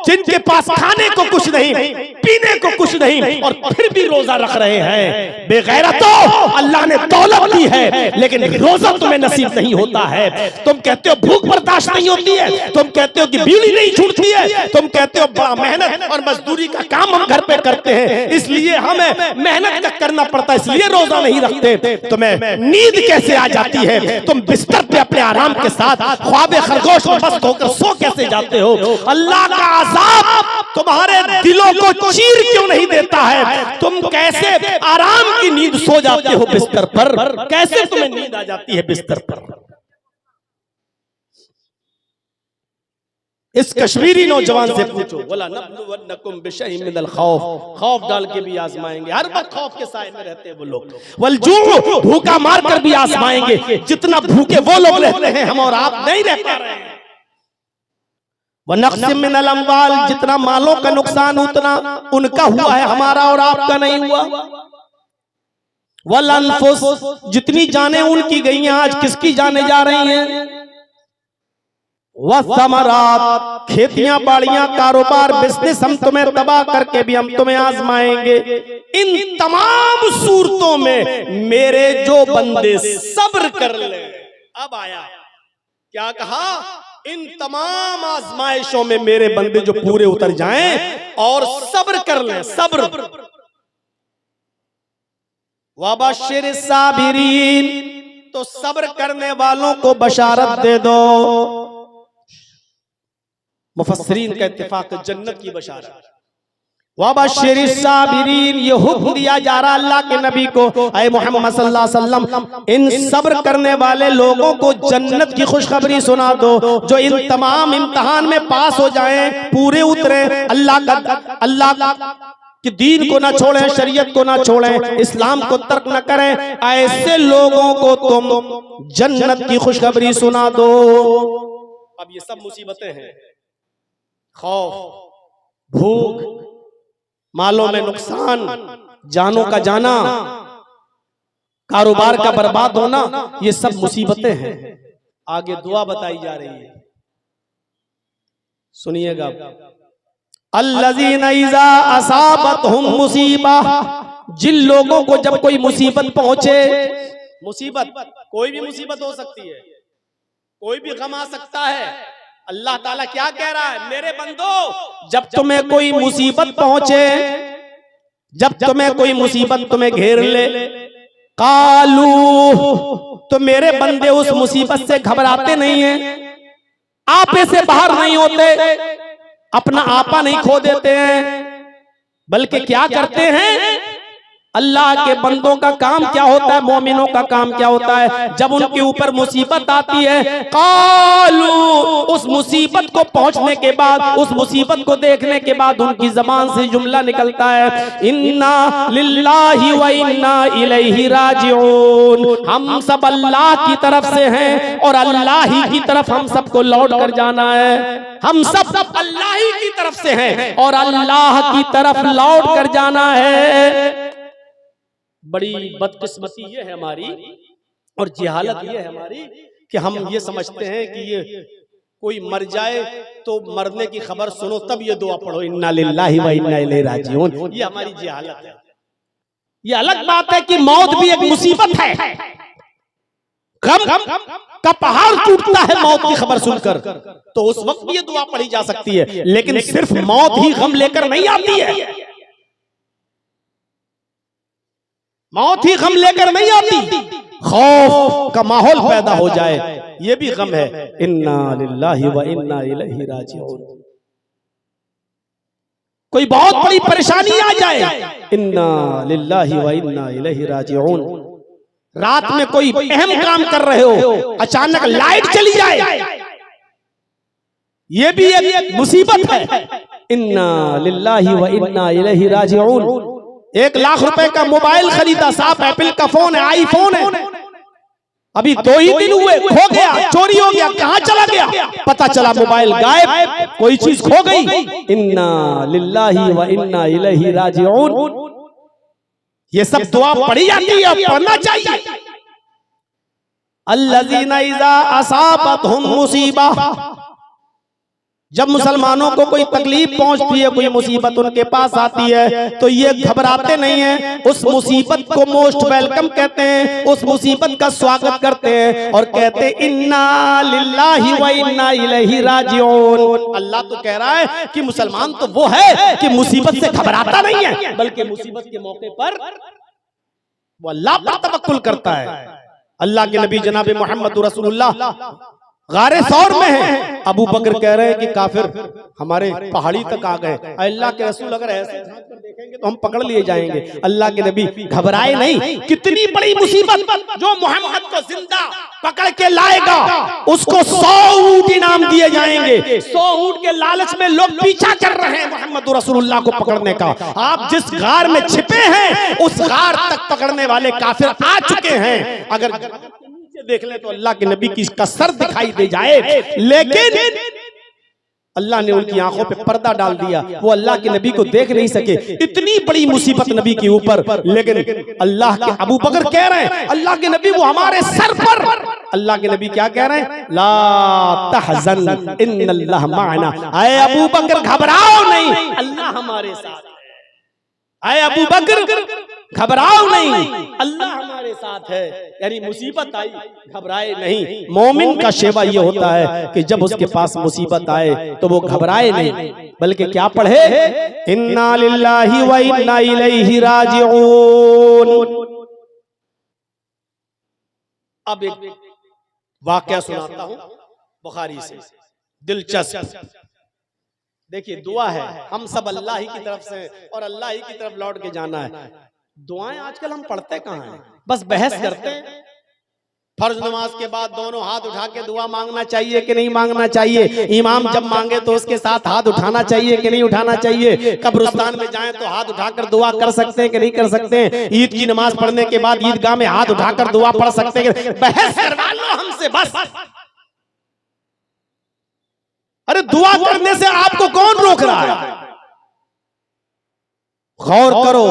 जिनके पास खाने को कुछ नहीं, पीने को कुछ नहीं, और फिर भी रोजा रख रहे हैं। बेगैरतो, अल्लाह ने दौलत दी है लेकिन रोजा तुम्हें नसीब नहीं होता है। तुम कहते हो भूख बर्दाश्त नहीं होती है, तुम कहते हो कि बीड़ी नहीं छूटती है, तुम कहते हो बड़ा मेहनत और मजदूरी का काम हम घर पे करते हैं, इसलिए हमें मेहनत का करना पड़ता है, इसलिए रोजा नहीं रखते। तुम्हें नींद कैसे आ जाती है? तुम बिस्तर पे अपने आराम के साथ ख्वाबे खरगोश में मस्त होकर सो कैसे जाते हो? अल्लाह का अज़ाब तुम्हारे दिलों को चीर क्यों नहीं देता है? तुम कैसे आराम की नींद सो जाते हो बिस्तर पर? कैसे तुम्हें नींद आ जाती है बिस्तर पर? इस कश्मीरी नौजवान से पूछो, बोला नब्लुवन्नकुम बिशैइन मिनल खौफ, खौफ डाल के भी आजमाएंगे। हर वक्त खौफ के साए में रहते हैं वो लोग। वलजू, भूखा मार कर भी आजमाएंगे। जितना भूखे वो लोग रहते हैं, हम और आप नहीं रह पा रहे हैं। वनक़्सिम मिनल अम्वाल, जितना मालों का नुकसान उतना उनका हुआ है, हमारा और आपका नहीं हुआ। वल अनफुस, जितनी जाने उनकी गई हैं, आज किसकी जाने जा रही हैं। वसमरात, खेतियां बाड़ियां कारोबार बिजनेस हम तुम्हें तबाह करके भी हम तुम्हें आजमाएंगे। इन तमाम सूरतों में मेरे जो बंदे सब्र कर ले। अब आया क्या कहा, इन तमाम आजमाइशों में मेरे बंदे जो पूरे उतर जाएं और सब्र कर लें। सब्र, वबशिर साबिरीन, तो सब्र करने वालों को बशारत दे दो। मुफस्सिरीन का इत्तिफाक, जन्नत की बशारत। वबशिर साबिरीन, ये हुक्म दिया जा रहा अल्लाह के नबी को, ऐ मोहम्मद सल्लल्लाहु अलैहि वसल्लम, इन सब्र करने वाले लोगों को जन्नत की खुशखबरी सुना दो, जो इन तमाम इम्तिहान में पास हो जाएं, पूरे उतरे, अल्लाह कि दीन को ना छोड़ें, शरीयत को ना छोड़ें, इस्लाम को तर्क न करें, ऐसे लोगों को तुम जन्नत की खुशखबरी सुना दो। अब ये सब मुसीबतें हैं, खौफ, भूख, मालों में नुकसान, जानों का जाना, कारोबार का बर्बाद होना, ये सब मुसीबतें हैं। आगे दुआ बताई जा रही है, सुनिएगा। अल्लज़ीना इज़ा असाबतहुम मुसीबा, जिन लोगों को जब कोई मुसीबत पहुंचे, मुसीबत कोई भी मुसीबत हो सकती है, कोई भी गम आ सकता है। अल्लाह ताला क्या कह रहा है, मेरे बंदो जब तुम्हें कोई मुसीबत पहुंचे, जब तुम्हें कोई मुसीबत तुम्हें घेर ले, कालू, तो मेरे बंदे उस मुसीबत से घबराते नहीं हैं, आपे से बाहर नहीं होते, अपना आपा नहीं खो देते हैं, बल्कि क्या करते हैं, अल्लाह के बंदों का काम क्या होता है, मोमिनों का काम क्या होता है, जब उनके ऊपर मुसीबत आती है, कालू, उस मुसीबत को पहुंचने के बाद, उस मुसीबत को देखने के बाद उनकी जबान से जुमला निकलता है, इन्ना लिल्लाहि व इन्ना इलैहि राजिऊन, हम सब अल्लाह की तरफ से हैं और अल्लाह ही की तरफ हम सबको लौट कर जाना है। हम सब अल्लाह ही की तरफ से हैं और अल्लाह की तरफ लौट कर जाना है। बड़ी बदकिस्मती ये है हमारी और जहालत ये है हमारी कि हम ये समझते हैं कि ये कोई मर जाए तो मरने की खबर सुनो तब ये दुआ पढ़ो, इन्ना लिल्लाहि व इन्ना इलैहि राजिऊन। ये हमारी जहालत है। ये अलग बात है कि मौत भी एक मुसीबत है, गम का पहाड़ टूटता है मौत की खबर सुनकर, तो उस वक्त भी ये दुआ पढ़ी जा सकती है, लेकिन सिर्फ मौत ही गम लेकर नहीं आती है, मौत ही गम लेकर नहीं आती, खौफ का माहौल पैदा हो जाए ये भी गम है। इन्ना लिल्लाहि व इन्ना इलैहि राजिऊन। कोई बहुत बड़ी परेशानी आ जाए, इन्ना लिल्लाहि व इन्ना इलैहि राजिऊन। रात में कोई अहम काम कर रहे हो, अचानक लाइट चली जाए, ये भी एक मुसीबत है। इन्ना लिल्लाहि व इन्ना इलैहि राजिऊन। 1 लाख रुपए का मोबाइल खरीदा, साफ एप्पल का फोन है, आईफोन है, अभी 2 ही दिन हुए, खो गया, चोरी हो गया, कहां चला गया, पता चला मोबाइल गायब, कोई चीज खो गई। इन्ना लिल्लाहि व इन्ना इलैहि राजिऊन। ये सब दुआ पढ़ी जाती है, पढ़ना चाहिए। अल्लज़ीना इज़ा असाबतहुम मुसीबा, जब मुसलमानों को कोई तकलीफ पहुंचती है, कोई मुसीबत उनके पास आती है, तो ये घबराते नहीं हैं, उस मुसीबत को मोस्ट वेलकम कहते हैं, उस मुसीबत का स्वागत करते हैं और कहते हैं इन्ना लिल्लाहि व इन्ना इलैहि राजिऊन। अल्लाह तो कह रहा है कि मुसलमान तो वो है कि मुसीबत से घबराता नहीं है, बल्कि मुसीबत के मौके पर वो अल्लाह पर तवक्कुल करता है। अल्लाह के नबी जनाब मोहम्मद रसूलुल्लाह गारे सौर में है, अबू बकर कह रहे हैं कि काफिर हमारे पहाड़ी तक आ गए, अल्लाह के रसूल अगर ऐसे झांक कर देखेंगे तो हम पकड़ लिए जाएंगे। अल्लाह के नबी घबराए नहीं, कितनी बड़ी मुसीबत जो मोहम्मद को जिंदा पकड़ के लाएगा उसको 100 ऊंट इनाम दिए जाएंगे। 100 ऊंट के लालच में लोग पीछा कर रहे हैं मोहम्मद रसूलुल्लाह को पकड़ने का। आप जिस गार में छिपे हैं उस गार तक पकड़ने वाले काफिर आ चुके हैं। अगर देख ले तो अल्लाह के नबी की इसका सर दिखाई दे जाए, लेकिन अल्लाह ने उनकी आंखों पे पर्दा डाल दिया, वो अल्लाह के नबी को देख नहीं सके। इतनी बड़ी मुसीबत नबी के ऊपर, लेकिन अल्लाह के अबू बकर कह रहे हैं अल्लाह के नबी वो हमारे सर पर। अल्लाह के नबी क्या कह रहे हैं? ला तहज़न इन्नल्लाह माअना। आए अबू बकर घबराओ नहीं, अल्लाह हमारे साथ है। आए अबू बकर घबराओ नहीं, अल्लाह हमारे साथ है। यानी मुसीबत आई, घबराए नहीं। मोमिन का शेवा ये होता है कि जब उसके पास मुसीबत आए तो वो घबराए नहीं, बल्कि क्या पढ़े? इन्ना लिल्लाहि व इन्ना इलैहि राजिऊन। अब एक वाकया सुनाता हूं बुखारी से, दिलचस्प। देखिए दुआ है, हम सब अल्लाह ही की तरफ से और अल्लाह ही की तरफ लौट के जाना है। दुआएं आजकल हम पढ़ते कहाँ हैं? बस बहस करते हैं। फर्ज नमाज के बाद दोनों हाथ उठा के दुआ मांगना चाहिए कि नहीं मांगना चाहिए? इमाम जब मांगे तो उसके साथ हाथ उठाना चाहिए कि नहीं उठाना चाहिए? कब्रिस्तान में जाएं तो हाथ उठाकर दुआ कर सकते हैं कि नहीं कर सकते हैं? ईद की नमाज पढ़ने के बाद ईदगाह में हाथ उठाकर दुआ पढ़ सकते हैं? बहस करवा लो हमसे बस। अरे दुआ करने से आपको कौन रोक रहा है? गौर करो,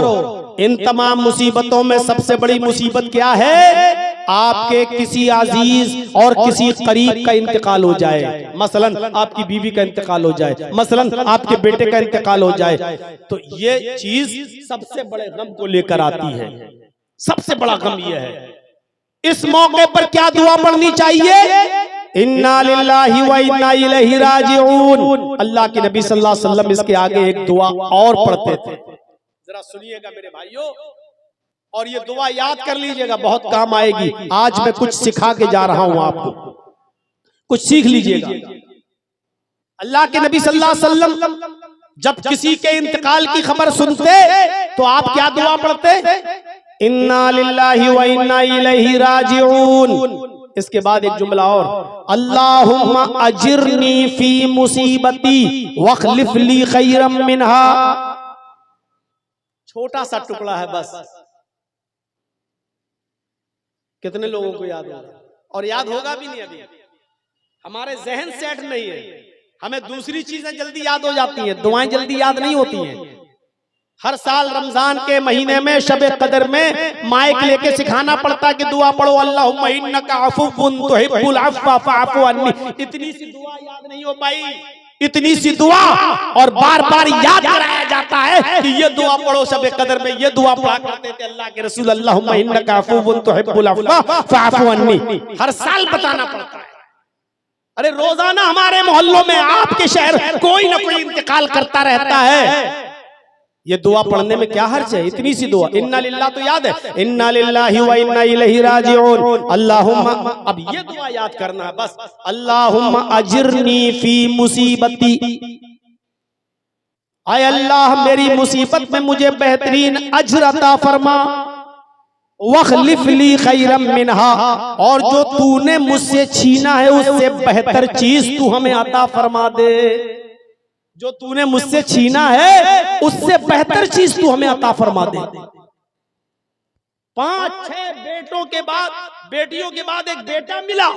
इन तमाम मुसीबतों में सबसे बड़ी मुसीबत क्या है? आपके किसी अजीज और किसी करीब का इंतकाल हो जाए। मसलन आपकी बीवी का इंतकाल हो जाए, मसलन आपके बेटे का इंतकाल हो जाए, तो ये चीज सबसे बड़े गम को लेकर आती है। सबसे बड़ा गम यह है। इस मौके पर क्या दुआ पढ़नी चाहिए? इन्ना लिल्लाहि व इन्ना इलैहि राजिऊन। अल्लाह के नबी सल्लल्लाहु अलैहि वसल्लम इसके आगे एक दुआ और पढ़ते थे, जरा सुनिएगा मेरे भाइयों, और ये दुआ याद कर लीजिएगा, बहुत काम आएगी। आज मैं कुछ सिखा के जा रहा हूं आपको, कुछ सीख लीजिएगा। अल्लाह के नबी सल्लल्लाहु अलैहि वसल्लम जब किसी के इंतकाल की खबर सुनते तो आप क्या दुआ पढ़ते? इन्ना लिल्लाहि व इन्ना इलैहि राजिऊन। इसके बाद एक जुमला और, अल्लाहुम्मा अजिरनी फी मुसीबती वखलिफ ली खैरम मिनहा। छोटा सा टुकड़ा है बस। कितने लोगों को याद होगा? और याद होगा भी नहीं। अभी हमारे जहन सेट नहीं है, हमें दूसरी चीजें जल्दी याद हो जाती हैं, दुआएं जल्दी याद नहीं होती हैं। हर साल रमजान के महीने में शबे कदर में माइक लेके सिखाना पड़ता कि दुआ पढ़ो, अल्लाहुम्मा इन्नका अफ़ुव्वुन तुहिब्बुल अफ़्व फ़अफ़ु अन्नी। इतनी सी दुआ याद नहीं हो पाई, इतनी सी दुआ, और बार बार याद कराया जाता है कि ये दुआ पढ़ो शबे कदर में। ये दुआ पढ़ा करते थे अल्लाह के रसूल, अल्लाहुम्मा इन्नका अफ़ुव्वुन तुहिब्बुल अफ़्व फ़अफ़ु अन्नी। हर साल बताना पड़ता है। अरे रोजाना हमारे मोहल्लों में, आपके शहर, कोई ना कोई इंतकाल करता रहता है। ये दुआ पढ़ने में क्या हर्ज है? इतनी सी दुआ, इन्ना लिल्लाह तो याद है, इन्ना लिल्लाहि व इन्ना इलैहि राजिऊन। अल्लाहुम्मा, अब ये दुआ याद करना है बस, अल्लाहुम्मा अजिरनी फी मुसीबती। आय अल्लाह मेरी मुसीबत में मुझे बेहतरीन अज्र अता फरमा, वखलिफ ली खैरम मिनहा, और जो तूने मुझसे छीना है उससे बेहतर चीज तू हमें अता फरमा दे। जो तूने मुझसे छीना है उससे बेहतर चीज तू हमें अता फरमा दे। 5-6 बेटों के बाद, बेटियों के बाद एक बेटा मिला,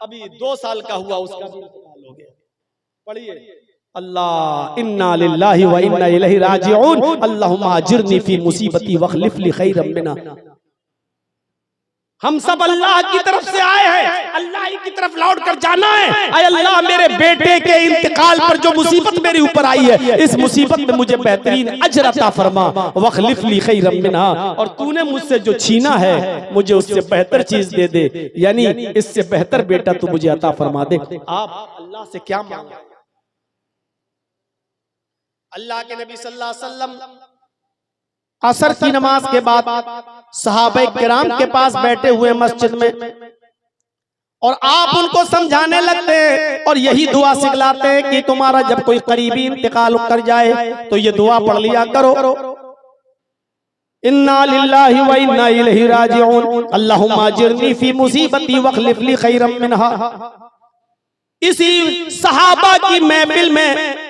अभी 2 साल का हुआ, उसका भी इंतकाल हो गया। पढ़िए, अल्लाह इन्ना लिल्लाहि व इन्ना इलैहि राजिऊन। अल्लाहुम्मा अजिरनी फी मुसीबती वखलिफ ली खैरम मिनहा। हम सब अल्लाह की तरफ से आए हैं, अल्लाह की तरफ लौट कर जाना है। आय अल्लाह मेरे बेटे के इंतकाल पर जो मुसीबत मेरे ऊपर आई है, इस मुसीबत में मुझे बेहतरीन अज्र अता फरमा, वखलिफ ली खैरम मिनहा, और तूने मुझसे जो छीना है मुझे उससे बेहतर चीज दे दे, यानी इससे बेहतर बेटा तू मुझे अता फरमा दे। आप अल्लाह से क्या मांगे? अल्लाह के नबी सल्लल्लाहु अलैहि वसल्लम असर की नमाज के बाद सहाबा किराम के पास बैठे हुए मस्जिद में, और आप उनको समझाने लगते हैं और यही दुआ सिखलाते हैं कि तुम्हारा जब कोई करीबी इंतकाल कर जाए तो ये दुआ पढ़ लिया करो, इन्ना लिल्लाहि व इन्ना इलैहि राजिऊन। अल्लाहुम्मा अजिरनी फी मुसीबती वखलिफ ली खैरम मिनहा। इसी सहाबा की महफिल में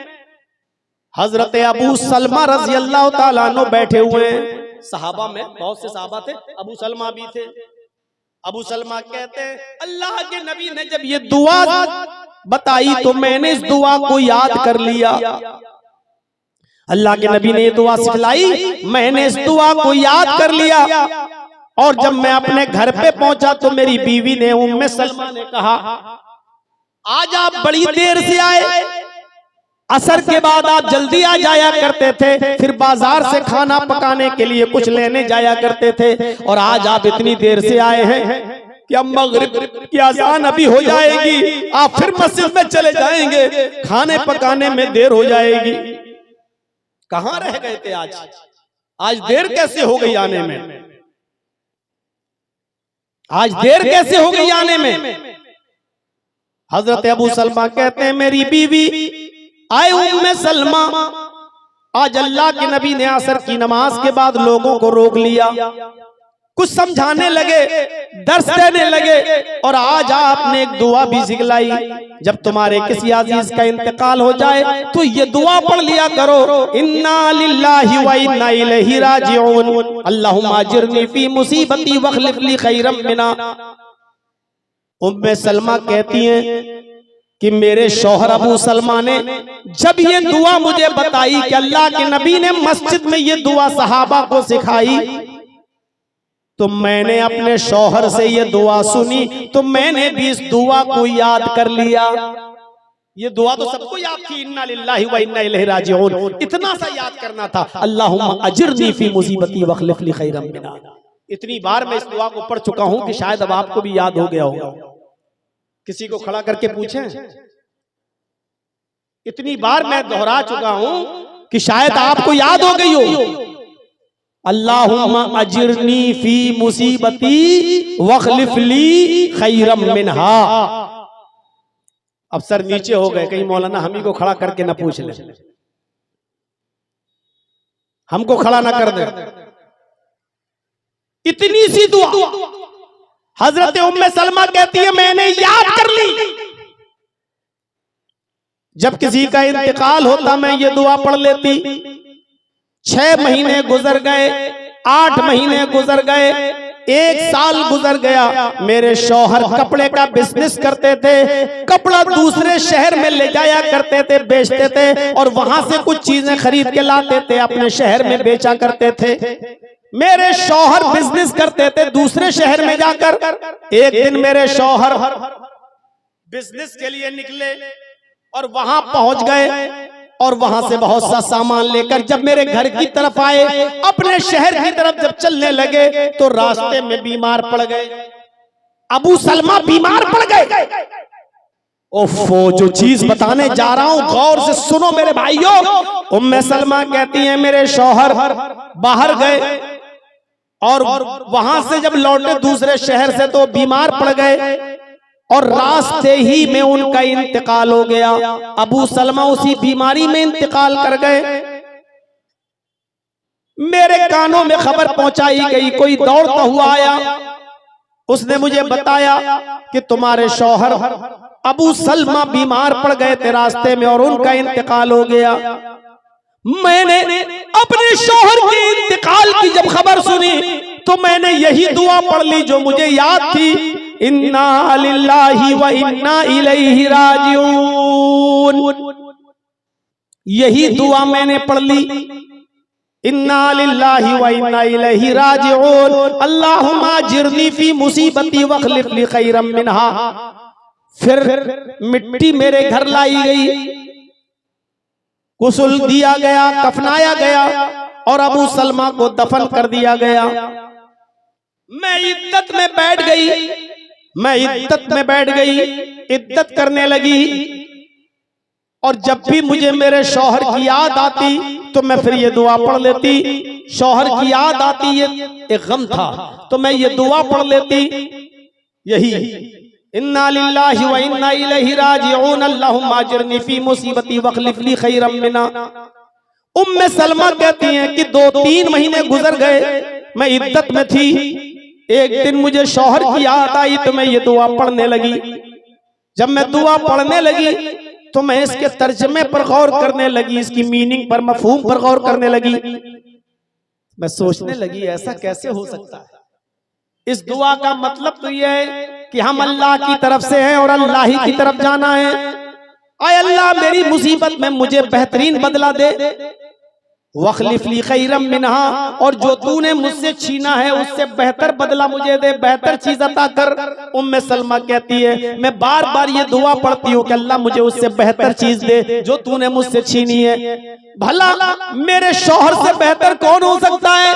हजरत अबू सलमा रज़ी अल्लाह ताला अन्हु बैठे हुए हैं। सहाबा में बहुत से सहाबा थे, अबू सलमा भी थे। अबू सलमा कहते हैं अल्लाह के नबी ने जब ये दुआ बताई तो मैंने इस दुआ को याद कर लिया। अल्लाह के नबी ने ये दुआ सिखलाई, मैंने इस दुआ को याद कर लिया। और जब मैं अपने घर पे पहुंचा तो मेरी बीवी ने, उम्मे सलमा ने कहा, आज आप बड़ी देर से आए, असर के बाद आप जल्दी आ जाया करते थे, फिर बाजार से खाना पकाने के लिए कुछ लेने जाया करते थे, और आज आप इतनी देर से आए हैं कि अब मगरिब की अज़ान अभी हो जाएगी, आप फिर मस्जिद में चले जाएंगे, खाने पकाने में देर हो जाएगी। कहां रह गए थे आज देर कैसे हो गई आने में? आज देर कैसे हो गई आने में? हजरत अबू सलमा कहते हैं, मेरी बीवी आए उम्मे सलमा, आज अल्लाह के नबी ने असर की नमाज के बाद लोगों को रोक लिया, कुछ समझाने लगे, दर्स देने लगे, और आज आपने एक दुआ भी सिखलाई, जब तुम्हारे किसी अजीज का इंतकाल हो जाए तो ये दुआ पढ़ लिया करो, इन्ना लिल्लाहि व इन्ना इलैहि राजिऊन, अल्लाहुम्मा अजिरनी फी मुसीबती वखलिफ ली खैरम मिना। उम्मे सलमा कहती हैं कि मेरे शौहर अबू सलमा ने जब ये दुआ मुझे बताई कि अल्लाह के नबी ने मस्जिद में ये दुआ सहाबा को सिखाई, तो मैंने अपने शौहर से ये दुआ सुनी, तो मैंने भी इस दुआ को याद कर लिया। ये दुआ तो सबको याद थी, इन्ना लिल्लाहि व इन्ना इलैहि राजिऊन, इतना सा याद करना था, अल्लाहुम्मा अजिरनी फी मुसीबती वखलिफ ली खैरम मिना। इतनी बार मैं इस दुआ को पढ़ चुका हूं कि शायद अब आपको भी याद हो गया होगा। किसी को खड़ा करके पूछें, इतनी बार मैं दोहरा चुका हूं कि शायद आपको याद हो गई हो। अल्लाहुम्मा अजिरनी फी मुसीबती वखलिफ ली खैरम मिनहा। अब सर नीचे हो गए, कहीं मौलाना हम ही को खड़ा करके ना पूछ ले, हमको खड़ा ना कर दे। इतनी सी दुआ हजरत उम्मे सलमा कहती है मैंने याद कर ली, जब किसी का इंतकाल होता मैं ये दुआ पढ़ लेती। 6 महीने गुजर गए, 8 महीने गुजर गए, 1 साल गुजर गया। मेरे शौहर कपड़े का बिजनेस करते थे, कपड़ा दूसरे शहर में ले जाया करते थे, बेचते थे, और वहां से कुछ चीजें खरीद के लाते थे, अपने शहर में बेचा करते थे। मेरे शौहर बिजनेस करते थे दूसरे शहर में जाकर। एक दिन मेरे शौहर बिजनेस के लिए निकले और वहां पहुंच गए, और वहां से बहुत सा सामान लेकर जब मेरे घर की तरफ आए, अपने शहर की तरफ जब चलने लगे, तो रास्ते में बीमार पड़ गए। अबू सलमा बीमार पड़ गए। ओफो, जो चीज बताने जा रहा हूं गौर से सुनो मेरे भाइयों। उम्मे सलमा कहती हैं मेरे शौहर बाहर गए, और वहां से जब लौटे दूसरे शहर से तो बीमार पड़ गए, और रास्ते ही में उनका इंतकाल हो गया। अबू सलमा उसी बीमारी में इंतकाल कर गए। मेरे कानों में खबर पहुंचाई गई, कोई दौड़ता हुआ आया, उसने मुझे बताया कि तुम्हारे शौहर अबू सलमा बीमार पड़ गए थे रास्ते में और उनका इंतकाल हो गया। मैंने अपने शौहर के इंतकाल की जब खबर सुनी तो मैंने यही दुआ पढ़ ली जो मुझे याद थी, इन्ना लिल्लाहि व इन्ना इलैहि राजिऊन। यही दुआ मैंने पढ़ ली, इन्ना लिल्लाहि व इन्ना इलैहि राजिऊन, अल्लाहुम्मा अजिरनी फी मुसीबती वखलिफ ली खैरम मिनहा। फिर मिट्टी मेरे घर लाई गई, गुस्ल दिया गया, कफनाया गया, और अबू सलमा को दफन कर दिया गया। मैं इद्दत में बैठ गई, इद्दत करने लगी, और जब भी मुझे मेरे शौहर की याद आती तो मैं फिर ये दुआ पढ़ लेती। शौहर की याद आती, ये एक गम था, तो मैं ये दुआ पढ़ लेती, यही इन्ना लिल्लाहि व इन्ना इलैहि राजिऊन, अल्लाहुम्मा अजिरनी फी मुसीबती वखलिफ ली खैरम मिना। उम्मे सलमा कहती हैं कि 2-3 महीने गुजर गए, मैं इद्दत में थी। एक दिन मुझे शौहर की याद आई तो मैं ये दुआ पढ़ने लगी। जब मैं दुआ पढ़ने लगी तो मैं इसके तर्जमे पर गौर करने लगी, इसकी मीनिंग पर, मफहूम पर गौर करने लगी। मैं सोचने लगी ऐसा कैसे हो सकता है। इस दुआ का मतलब तो यह है कि हम अल्लाह की तरफ से हैं और अल्लाह ही की तरफ जाना है। आय अल्लाह मेरी मुसीबत में मुझे बेहतरीन बदला दे, वखलिफली खैरम मिनहा, और जो तूने मुझसे छीना है उससे बेहतर बदला मुझे दे, बेहतर चीज अता कर। उम्मे सलमा कहती है मैं बार बार ये दुआ पढ़ती हूँ कि अल्लाह मुझे उससे बेहतर चीज दे जो तूने मुझसे छीनी है। भला मेरे शौहर से बेहतर कौन हो सकता है?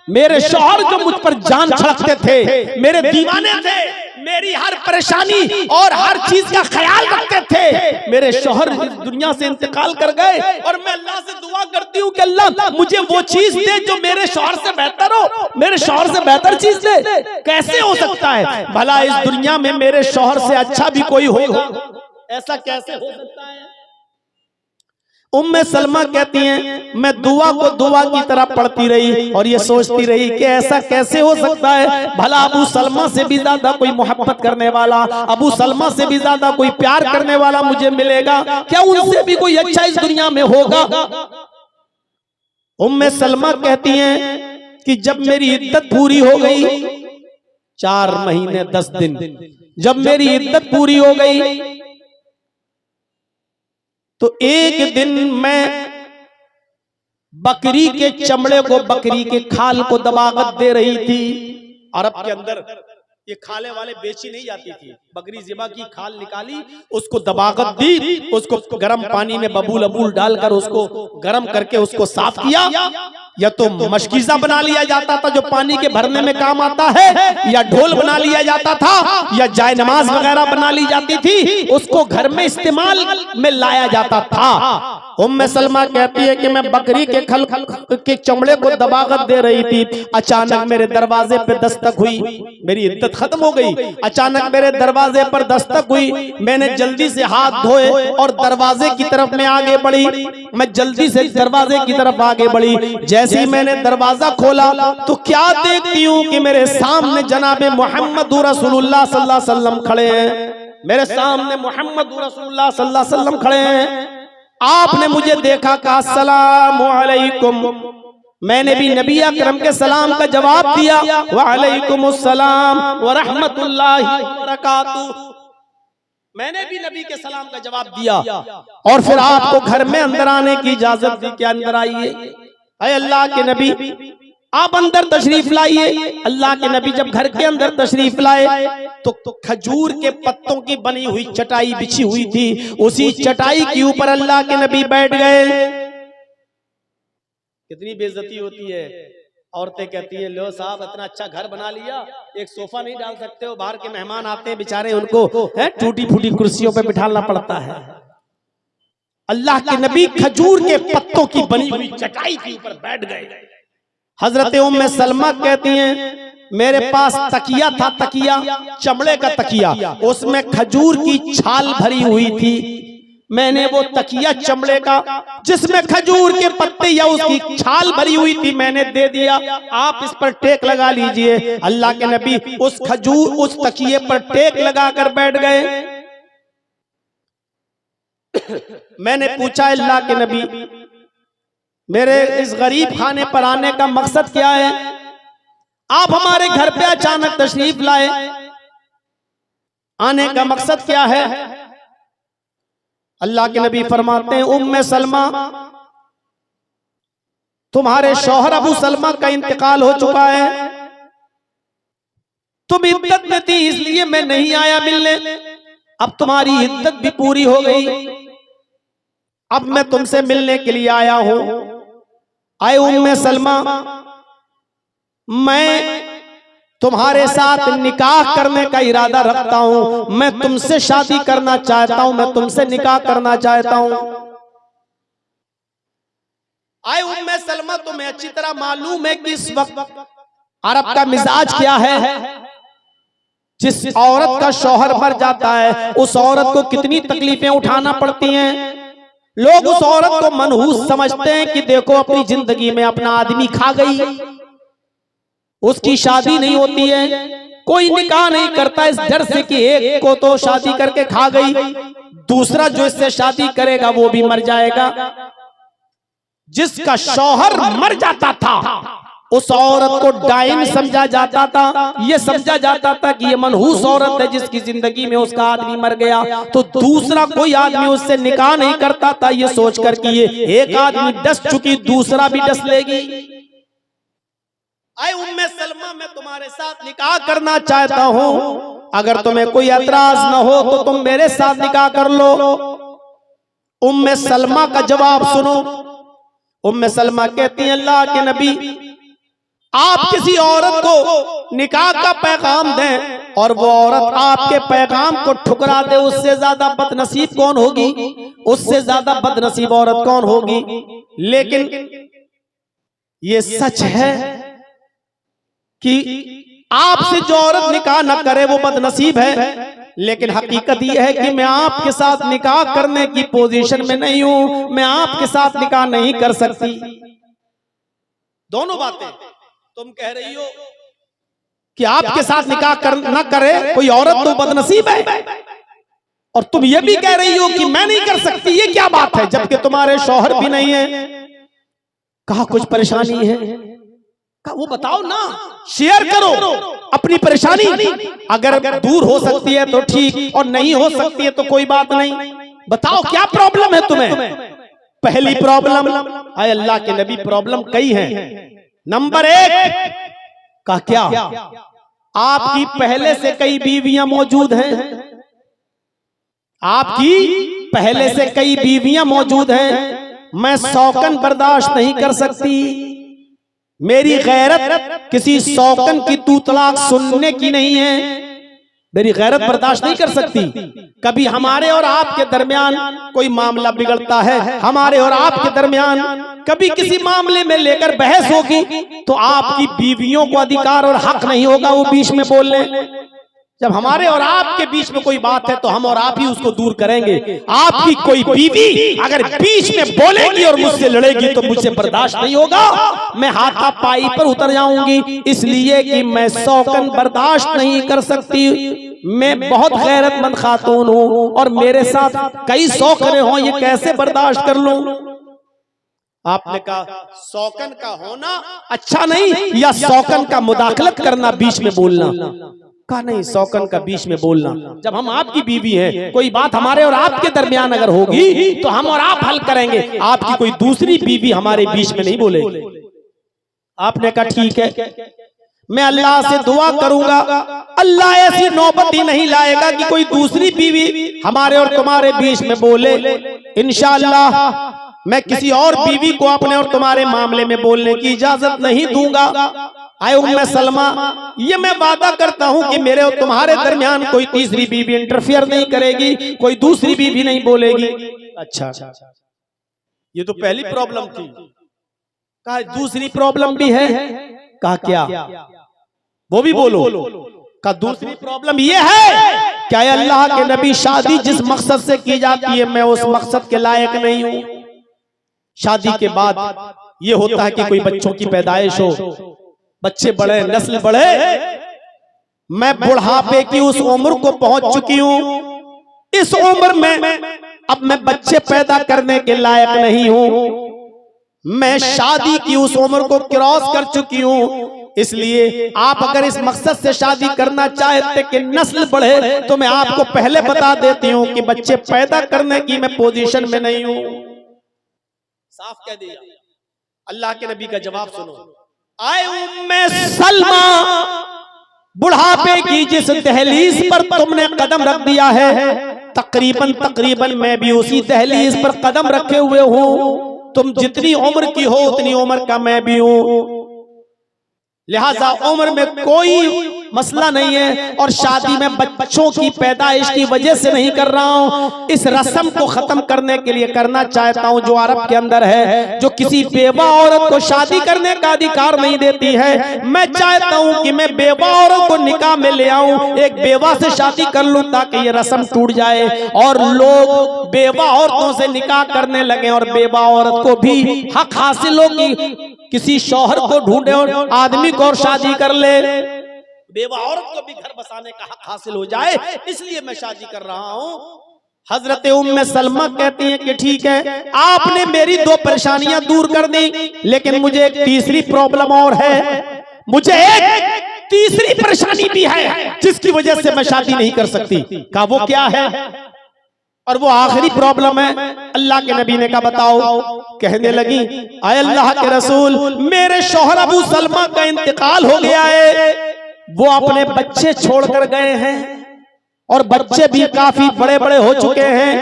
मेरे शौहर जो मुझ पर जान छिड़कते थे, मेरे दीवाने थे, मेरी हर परेशानी और हर चीज का ख्याल रखते थे, मेरे शौहर इस दुनिया से इंतकाल कर गए और मैं अल्लाह से दुआ करती हूँ कि अल्लाह मुझे वो चीज दे जो मेरे शौहर से बेहतर हो, मेरे शौहर से बेहतर चीज दे। कैसे हो सकता है? भला इस दुनिया में मेरे शौहर से अच्छा भी कोई होगा? ऐसा कैसे हो सकता है? उम्मे सलमा कहती हैं मैं दुआ को दुआ की तरह पढ़ती रही और ये सोचती रही कि ऐसा कैसे हो सकता है? भला अबू सलमा से भी ज्यादा कोई मोहब्बत करने वाला, अबू सलमा से भी ज्यादा कोई प्यार करने वाला मुझे मिलेगा क्या? उनसे भी कोई अच्छा इस दुनिया में होगा? उम्मे सलमा कहती हैं कि जब मेरी इद्दत पूरी हो गई, 4 महीने 10 दिन, जब मेरी इद्दत पूरी हो गई तो एक दिन मैं बकरी के चमड़े को, बकरी के खाल को दबागत दे रही थी। अरब के अंदर ये खाले वाले बेची नहीं जाती थी। बकरी ज़िबा की खाल निकाली, उसको दबागत दी, उसको गर्म पानी में बबूल अबूल डालकर उसको गर्म करके उसको साफ किया। या तो मशकीज़ा बना लिया जाता था जो पानी के भरने में काम आता है, या ढोल बना लिया जाता था, या जाय नमाज वगैरह बना ली जाती थी, उसको घर में इस्तेमाल में लाया जाता था। उम्मे सलमा कहती है कि मैं बकरी के खल के चमड़े को दबागत दे रही थी, अचानक मेरे दरवाजे पे दस्तक हुई। मेरी इद्दत खत्म हो गई, अचानक मेरे दरवाजे पर दस्तक हुई। मैंने जल्दी से हाथ धोए और दरवाजे की तरफ में आगे बढ़ी। मैं जल्दी से दरवाजे की तरफ आगे बढ़ी। जैसे ही मैंने दरवाजा खोला तो क्या देखती हूँ कि मेरे सामने जनाबे मोहम्मद रसूलुल्लाह सल्लल्लाहु अलैहि वसल्लम खड़े हैं। मेरे सामने मोहम्मद रसूलुल्लाह सल्लल्लाहु अलैहि वसल्लम खड़े हैं। आपने मुझे देखा, कहा अस्सलामु अलैकुम। मैंने भी नबी अकरम के सलाम का जवाब दिया, व अलैकुमुस्सलाम व रहमतुल्लाहि व बरकातुहू। मैंने भी नबी के सलाम का जवाब दिया और फिर आपको घर में अंदर आने की इजाजत दी कि अंदर आइए। अरे अल्लाह के नबी आप अंदर तशरीफ लाइए। अल्लाह के नबी जब घर के अंदर तशरीफ लाए तो खजूर के पत्तों की बनी हुई चटाई बिछी हुई थी। उसी चटाई के ऊपर अल्लाह के नबी बैठ गए। कितनी बेइज्जती होती है। औरतें कहती है लो साहब इतना अच्छा घर बना लिया, एक सोफा नहीं डाल सकते हो? बाहर के मेहमान आते हैं बेचारे, उनको टूटी फूटी कुर्सियों पे बिठाना पड़ता है। अल्लाह के नबी खजूर के पत्तों की बनी हुई चटाई के ऊपर बैठ गए। हजरत उम्मे सलमा कहती हैं मेरे पास तकिया था, तकिया चमड़े का तकिया, उसमें खजूर की छाल भरी हुई थी। मैंने वो तकिया चमड़े का जिसमें खजूर के पत्ते या उसकी छाल भरी हुई थी मैंने दे दिया, आप इस पर टेक लगा लीजिए। अल्लाह के नबी उस तकिए पर टेक लगाकर बैठ गए। मैंने पूछा अल्लाह के नबी मेरे इस गरीब खाने पर आने का मकसद क्या है? आप हमारे घर पे अचानक तशरीफ लाए, आने का मकसद क्या है? अल्लाह के नबी फरमाते हैं उम्मे सलमा तुम्हारे शौहर अबू सलमा का इंतकाल हो चुका है, तुम इद्दत में थी इसलिए मैं नहीं आया मिलने, अब तुम्हारी इद्दत भी पूरी हो गई, अब मैं तुमसे मिलने के लिए आया हूं। आए उम्मे सलमा मैं तुम्हारे साथ निकाह करने का इरादा रखता हूं, मैं तुमसे शादी करना चाहता हूं, मैं तुमसे निकाह करना चाहता हूं। आए उम्मे सलमा तुम्हें अच्छी तरह मालूम है कि इस वक्त अरब का मिजाज क्या है। जिस औरत का शौहर मर जाता है उस औरत को कितनी तकलीफें उठाना पड़ती हैं। लोग उस औरत को मनहूस समझते हैं कि देखो अपनी जिंदगी में अपना आदमी खा गई, उसकी शादी नहीं होती है, कोई निकाह नहीं करता इस डर से कि एक को तो शादी करके खा गई, दूसरा जो इससे शादी करेगा वो भी मर जाएगा। जिसका शौहर मर जाता था उस औरत को डाइन समझा जाता था, ये समझा जाता था कि ये मनहूस औरत है जिसकी जिंदगी में उसका आदमी मर गया, तो दूसरा कोई आदमी उससे निकाह नहीं करता था, ये सोचकर कि ये एक आदमी डस चुकी दूसरा भी डस लेगी। आए उम्मे सलमा, मैं तुम्हारे साथ निकाह करना चाहता हूं, अगर तुम्हें कोई एतराज न हो तो तुम मेरे साथ निकाह कर लो। उम्मे सलमा का जवाब सुनो। उम्मे सलमा कहती हैं, अल्लाह के नबी, आप किसी औरत को निकाह का पैगाम दें और वो औरत आपके पैगाम को ठुकरा दे, उससे ज्यादा बदनसीब कौन होगी? उससे ज्यादा बदनसीब औरत कौन होगी? लेकिन ये सच है कि आपसे जो औरत निकाह न करे वो बदनसीब है, लेकिन हकीकत यह है कि मैं आपके साथ निकाह करने की पोजीशन में नहीं हूं, मैं आपके साथ निकाह नहीं कर सकती। दोनों बातें, तुम कह रही हो कि आपके साथ निकाह न करे कोई औरत तो बदनसीब है, और तुम ये भी कह रही हो कि मैं नहीं कर सकती, ये क्या बात है? जबकि तुम्हारे शौहर भी नहीं है। कहा कुछ परेशानी है? कहा वो बताओ ना, शेयर करो अपनी परेशानी, अगर दूर हो सकती है तो ठीक, और नहीं हो सकती है तो कोई बात नहीं, बताओ क्या प्रॉब्लम है तुम्हें? पहली प्रॉब्लम, आए अल्लाह के नबी, प्रॉब्लम कई हैं। नंबर 1 का क्या, आपकी पहले से कई बीवियां मौजूद हैं, आपकी पहले से कई बीवियां मौजूद हैं, मैं शौकन बर्दाश्त नहीं कर सकती, मेरी गैरत किसी शौकन की तू तलाक सुनने की नहीं है, मेरी गैरत बर्दाश्त नहीं कर सकती। कभी हमारे और आपके दरमियान कोई मामला बिगड़ता है, हमारे और आपके दरमियान कभी किसी मामले में लेकर बहस होगी, तो आपकी बीवियों को अधिकार और हक नहीं होगा वो बीच में बोलने। जब हमारे और आपके बीच में कोई बात है तो हम और आप ही उसको दूर करेंगे। आपकी कोई बीवी अगर बीच में बोलेगी और मुझसे लड़ेगी तो मुझसे बर्दाश्त नहीं होगा, मैं हाथापाई पर उतर जाऊंगी, इसलिए कि मैं शौकन बर्दाश्त नहीं कर सकती। मैं बहुत गैरतमंद खातून हूं और मेरे साथ कई शौकने हों, ये कैसे बर्दाश्त कर लूं? आपने कहा शौकन का होना अच्छा नहीं, या शौकन का मुदाखलत करना, बीच में बोलना? कहा नहीं, शौकन का बीच में बोलना। जब हम आपकी बीवी हैं, कोई बात हमारे और आपके दरमियान अगर होगी तो हम और आप हल करेंगे, आपकी कोई दूसरी बीवी हमारे बीच में नहीं बोलेगी। आपने कहा ठीक है, मैं अल्लाह से दुआ करूंगा, अल्लाह ऐसी नौबत ही नहीं लाएगा कि कोई दूसरी बीवी हमारे और तुम्हारे बीच में बोले। इंशाअल्लाह मैं किसी और बीवी को अपने और तुम्हारे मामले में बोलने की इजाजत नहीं दूंगा। आए उम्मे सलमा, ये मैं वादा करता हूं कि मेरे और तुम्हारे दरमियान कोई तीसरी बीवी इंटरफियर नहीं करेगी, कोई दूसरी बीवी नहीं बोलेगी। अच्छा, ये तो पहली प्रॉब्लम थी। कहा दूसरी प्रॉब्लम भी है। कहा क्या? वो भी बोलो। कहा दूसरी प्रॉब्लम ये है, क्या अल्लाह के नबी, शादी जिस मकसद से की जाती है मैं उस मकसद के लायक नहीं हूं। शादी के बाद ये होता है कि कोई बच्चों की पैदाइश हो, बच्चे बड़े, नस्ल बढ़े, मैं बुढ़ापे की उस उम्र को पहुंच चुकी हूं, इस उम्र में अब मैं बच्चे पैदा करने के लायक नहीं हूं, मैं शादी की उस उम्र को क्रॉस कर चुकी हूं। इसलिए आप अगर इस मकसद से शादी करना चाहते कि नस्ल बढ़े, तो मैं आपको पहले बता देती हूं कि बच्चे पैदा करने की मैं पोजीशन में नहीं हूं। साफ कह दिया। अल्लाह के नबी का जवाब सुनो। आए उम्मे सलमा, बुढ़ापे की जिस दहलीज पर तुमने कदम रख दिया है, तकरीबन मैं भी उसी दहलीज पर कदम रखे हुए हूं। तुम जितनी उम्र की हो उतनी उम्र का मैं भी हूं, लिहाजा उम्र में कोई मसला नहीं है, और शादी में बच्चों की पैदाइश की वजह से नहीं कर रहा हूं, इस रस्म को खत्म करने के लिए करना चाहता हूं जो अरब के अंदर है, जो किसी बेवा औरत को शादी करने का अधिकार नहीं देती है। मैं चाहता हूं कि मैं बेवा औरत को निकाह में ले आऊं, एक बेवा से शादी कर लूं ताकि ये रस्म टूट जाए और लोग बेवा औरतों से निकाह करने लगे और बेवा औरत को भी हक हासिल हो कि किसी शौहर को ढूंढे और आदमी को और शादी कर ले, बेवा औरत को भी घर बसाने का हक हासिल हो जाए, इसलिए मैं शादी कर रहा हूं। हजरत उम्मे सलमा कहती हैं कि ठीक है, आपने मेरी 2 परेशानियां दूर कर दी, लेकिन मुझे एक तीसरी प्रॉब्लम और है, मुझे एक तीसरी परेशानी भी है जिसकी वजह से मैं शादी नहीं कर सकती। कहा वो क्या है? और वो आखिरी प्रॉब्लम है। अल्लाह के नबी ने कहा बताओ। कहने लगी, आए अल्लाह के रसूल, मेरे शौहर अबू सलमा का इंतकाल हो गया है, वो अपने बच्चे छोड़कर गए हैं और बच्चे भी काफी बड़े बड़े हो चुके हैं,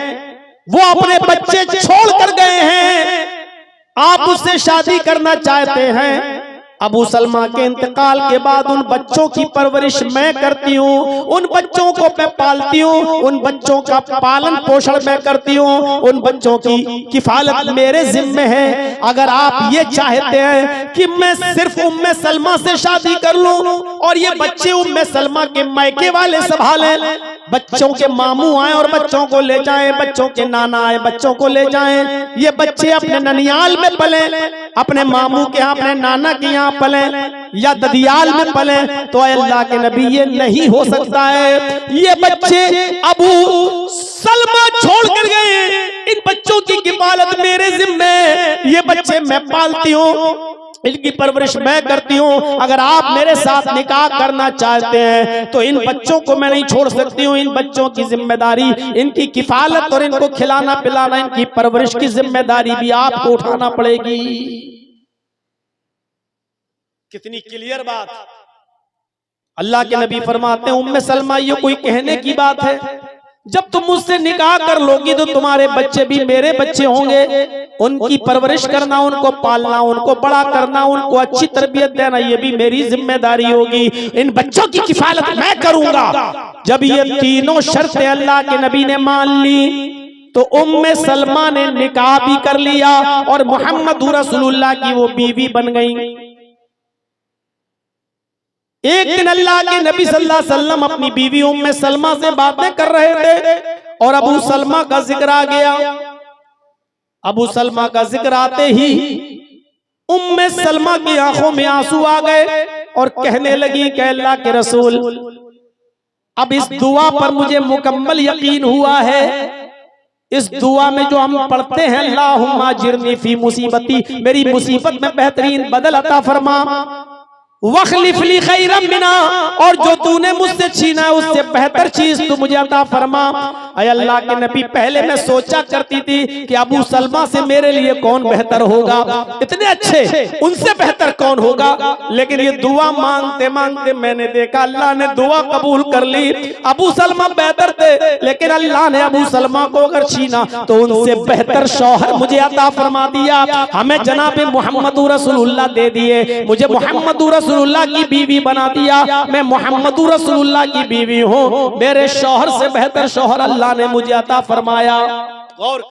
वो अपने बच्चे छोड़कर गए हैं, आप उससे शादी करना चाहते हैं। अबू सलमा के इंतकाल के बाद उन बच्चों की परवरिश मैं करती हूँ, उन बच्चों को मैं पालती हूँ, उन बच्चों का पालन पोषण मैं करती हूँ, उन बच्चों की किफालत मेरे जिम्मे है। अगर आप ये चाहते हैं कि मैं सिर्फ उम्मे सलमा से शादी कर लूं और ये बच्चे उम्मे सलमा के मायके वाले संभालें, बच्चों के मामू आए और बच्चों को ले जाएं, बच्चों के नाना आए बच्चों को ले जाएं, ये बच्चे अपने ननियाल में पले, अपने मामू के यहाँ अपने नाना के यहाँ पले या ददियाल में पले, तो अल्लाह के नबी ये नहीं हो सकता है। ये बच्चे अबू सलमा छोड़ कर गए, इन बच्चों की किफालत मेरे जिम्मे, ये बच्चे मैं पालती हूँ, इनकी परवरिश मैं करती हूँ। अगर आप मेरे साथ निकाह करना चाहते हैं तो इन बच्चों को मैं नहीं छोड़ सकती हूँ, इन बच्चों की जिम्मेदारी, इनकी किफालत और इनको खिलाना पिलाना, इनकी परवरिश की जिम्मेदारी भी आपको उठाना पड़ेगी। कितनी क्लियर बात। अल्लाह के नबी फरमाते हैं, उम्मे सलमा ये कोई कहने की बात है? जब तुम मुझसे निकाह कर लोगी तो तुम्हारे बच्चे भी मेरे बच्चे होंगे, उनकी परवरिश करना, उनको पालना, उनको बड़ा करना, उनको अच्छी तरबियत देना, ये भी मेरी जिम्मेदारी होगी, इन बच्चों की किफालत मैं करूंगा। जब ये तीनों शर्तें अल्लाह के नबी ने मान ली तो उम्मे सलमा ने निकाह भी कर लिया और मोहम्मद रसूलुल्लाह की वो बीवी बन गई। एक दिन अल्लाह के नबी सल्लल्लाहु अलैहि वसल्लम अपनी बीवी उम्मे सलमा से बातें कर रहे थे और अबू सलमा का जिक्र आ गया। अबू सलमा का जिक्र आते ही उम्मे सलमा की आंखों में आंसू आ गए और कहने लगी कि अल्लाह के रसूल, अब इस दुआ पर मुझे मुकम्मल यकीन हुआ है, इस दुआ में जो हम पढ़ते हैं, अल्लाहुम्मा जिरनी फी मुसीबती, मेरी मुसीबत में बेहतरीन बदल अता फरमा, वखलिफली खैरम मिना, और जो तूने मुझसे छीना है उससे बेहतर चीज तू मुझे अता फरमा। अय अल्लाह के नबी, पहले मैं सोचा करती थी कि अबू सलमा से मेरे लिए कौन बेहतर होगा, इतने अच्छे, उनसे बेहतर कौन होगा, लेकिन ये दुआ मांगते मांगते मैंने देखा अल्लाह ने दुआ कबूल कर ली। अबू सलमा बेहतर थे, लेकिन अल्लाह ने अबू सलमा को अगर छीना तो उनसे बेहतर शौहर मुझे अता फरमा दिया। हमें जनाब मोहम्मद रसूलुल्लाह दे दिए, मुझे मोहम्मद रसूलुल्लाह की बीवी बना दिया, मैं मोहम्मद रसूलुल्लाह की बीवी हूँ, मेरे शौहर से बेहतर शौहर अल्लाह ने मुझे अता फरमाया। गौर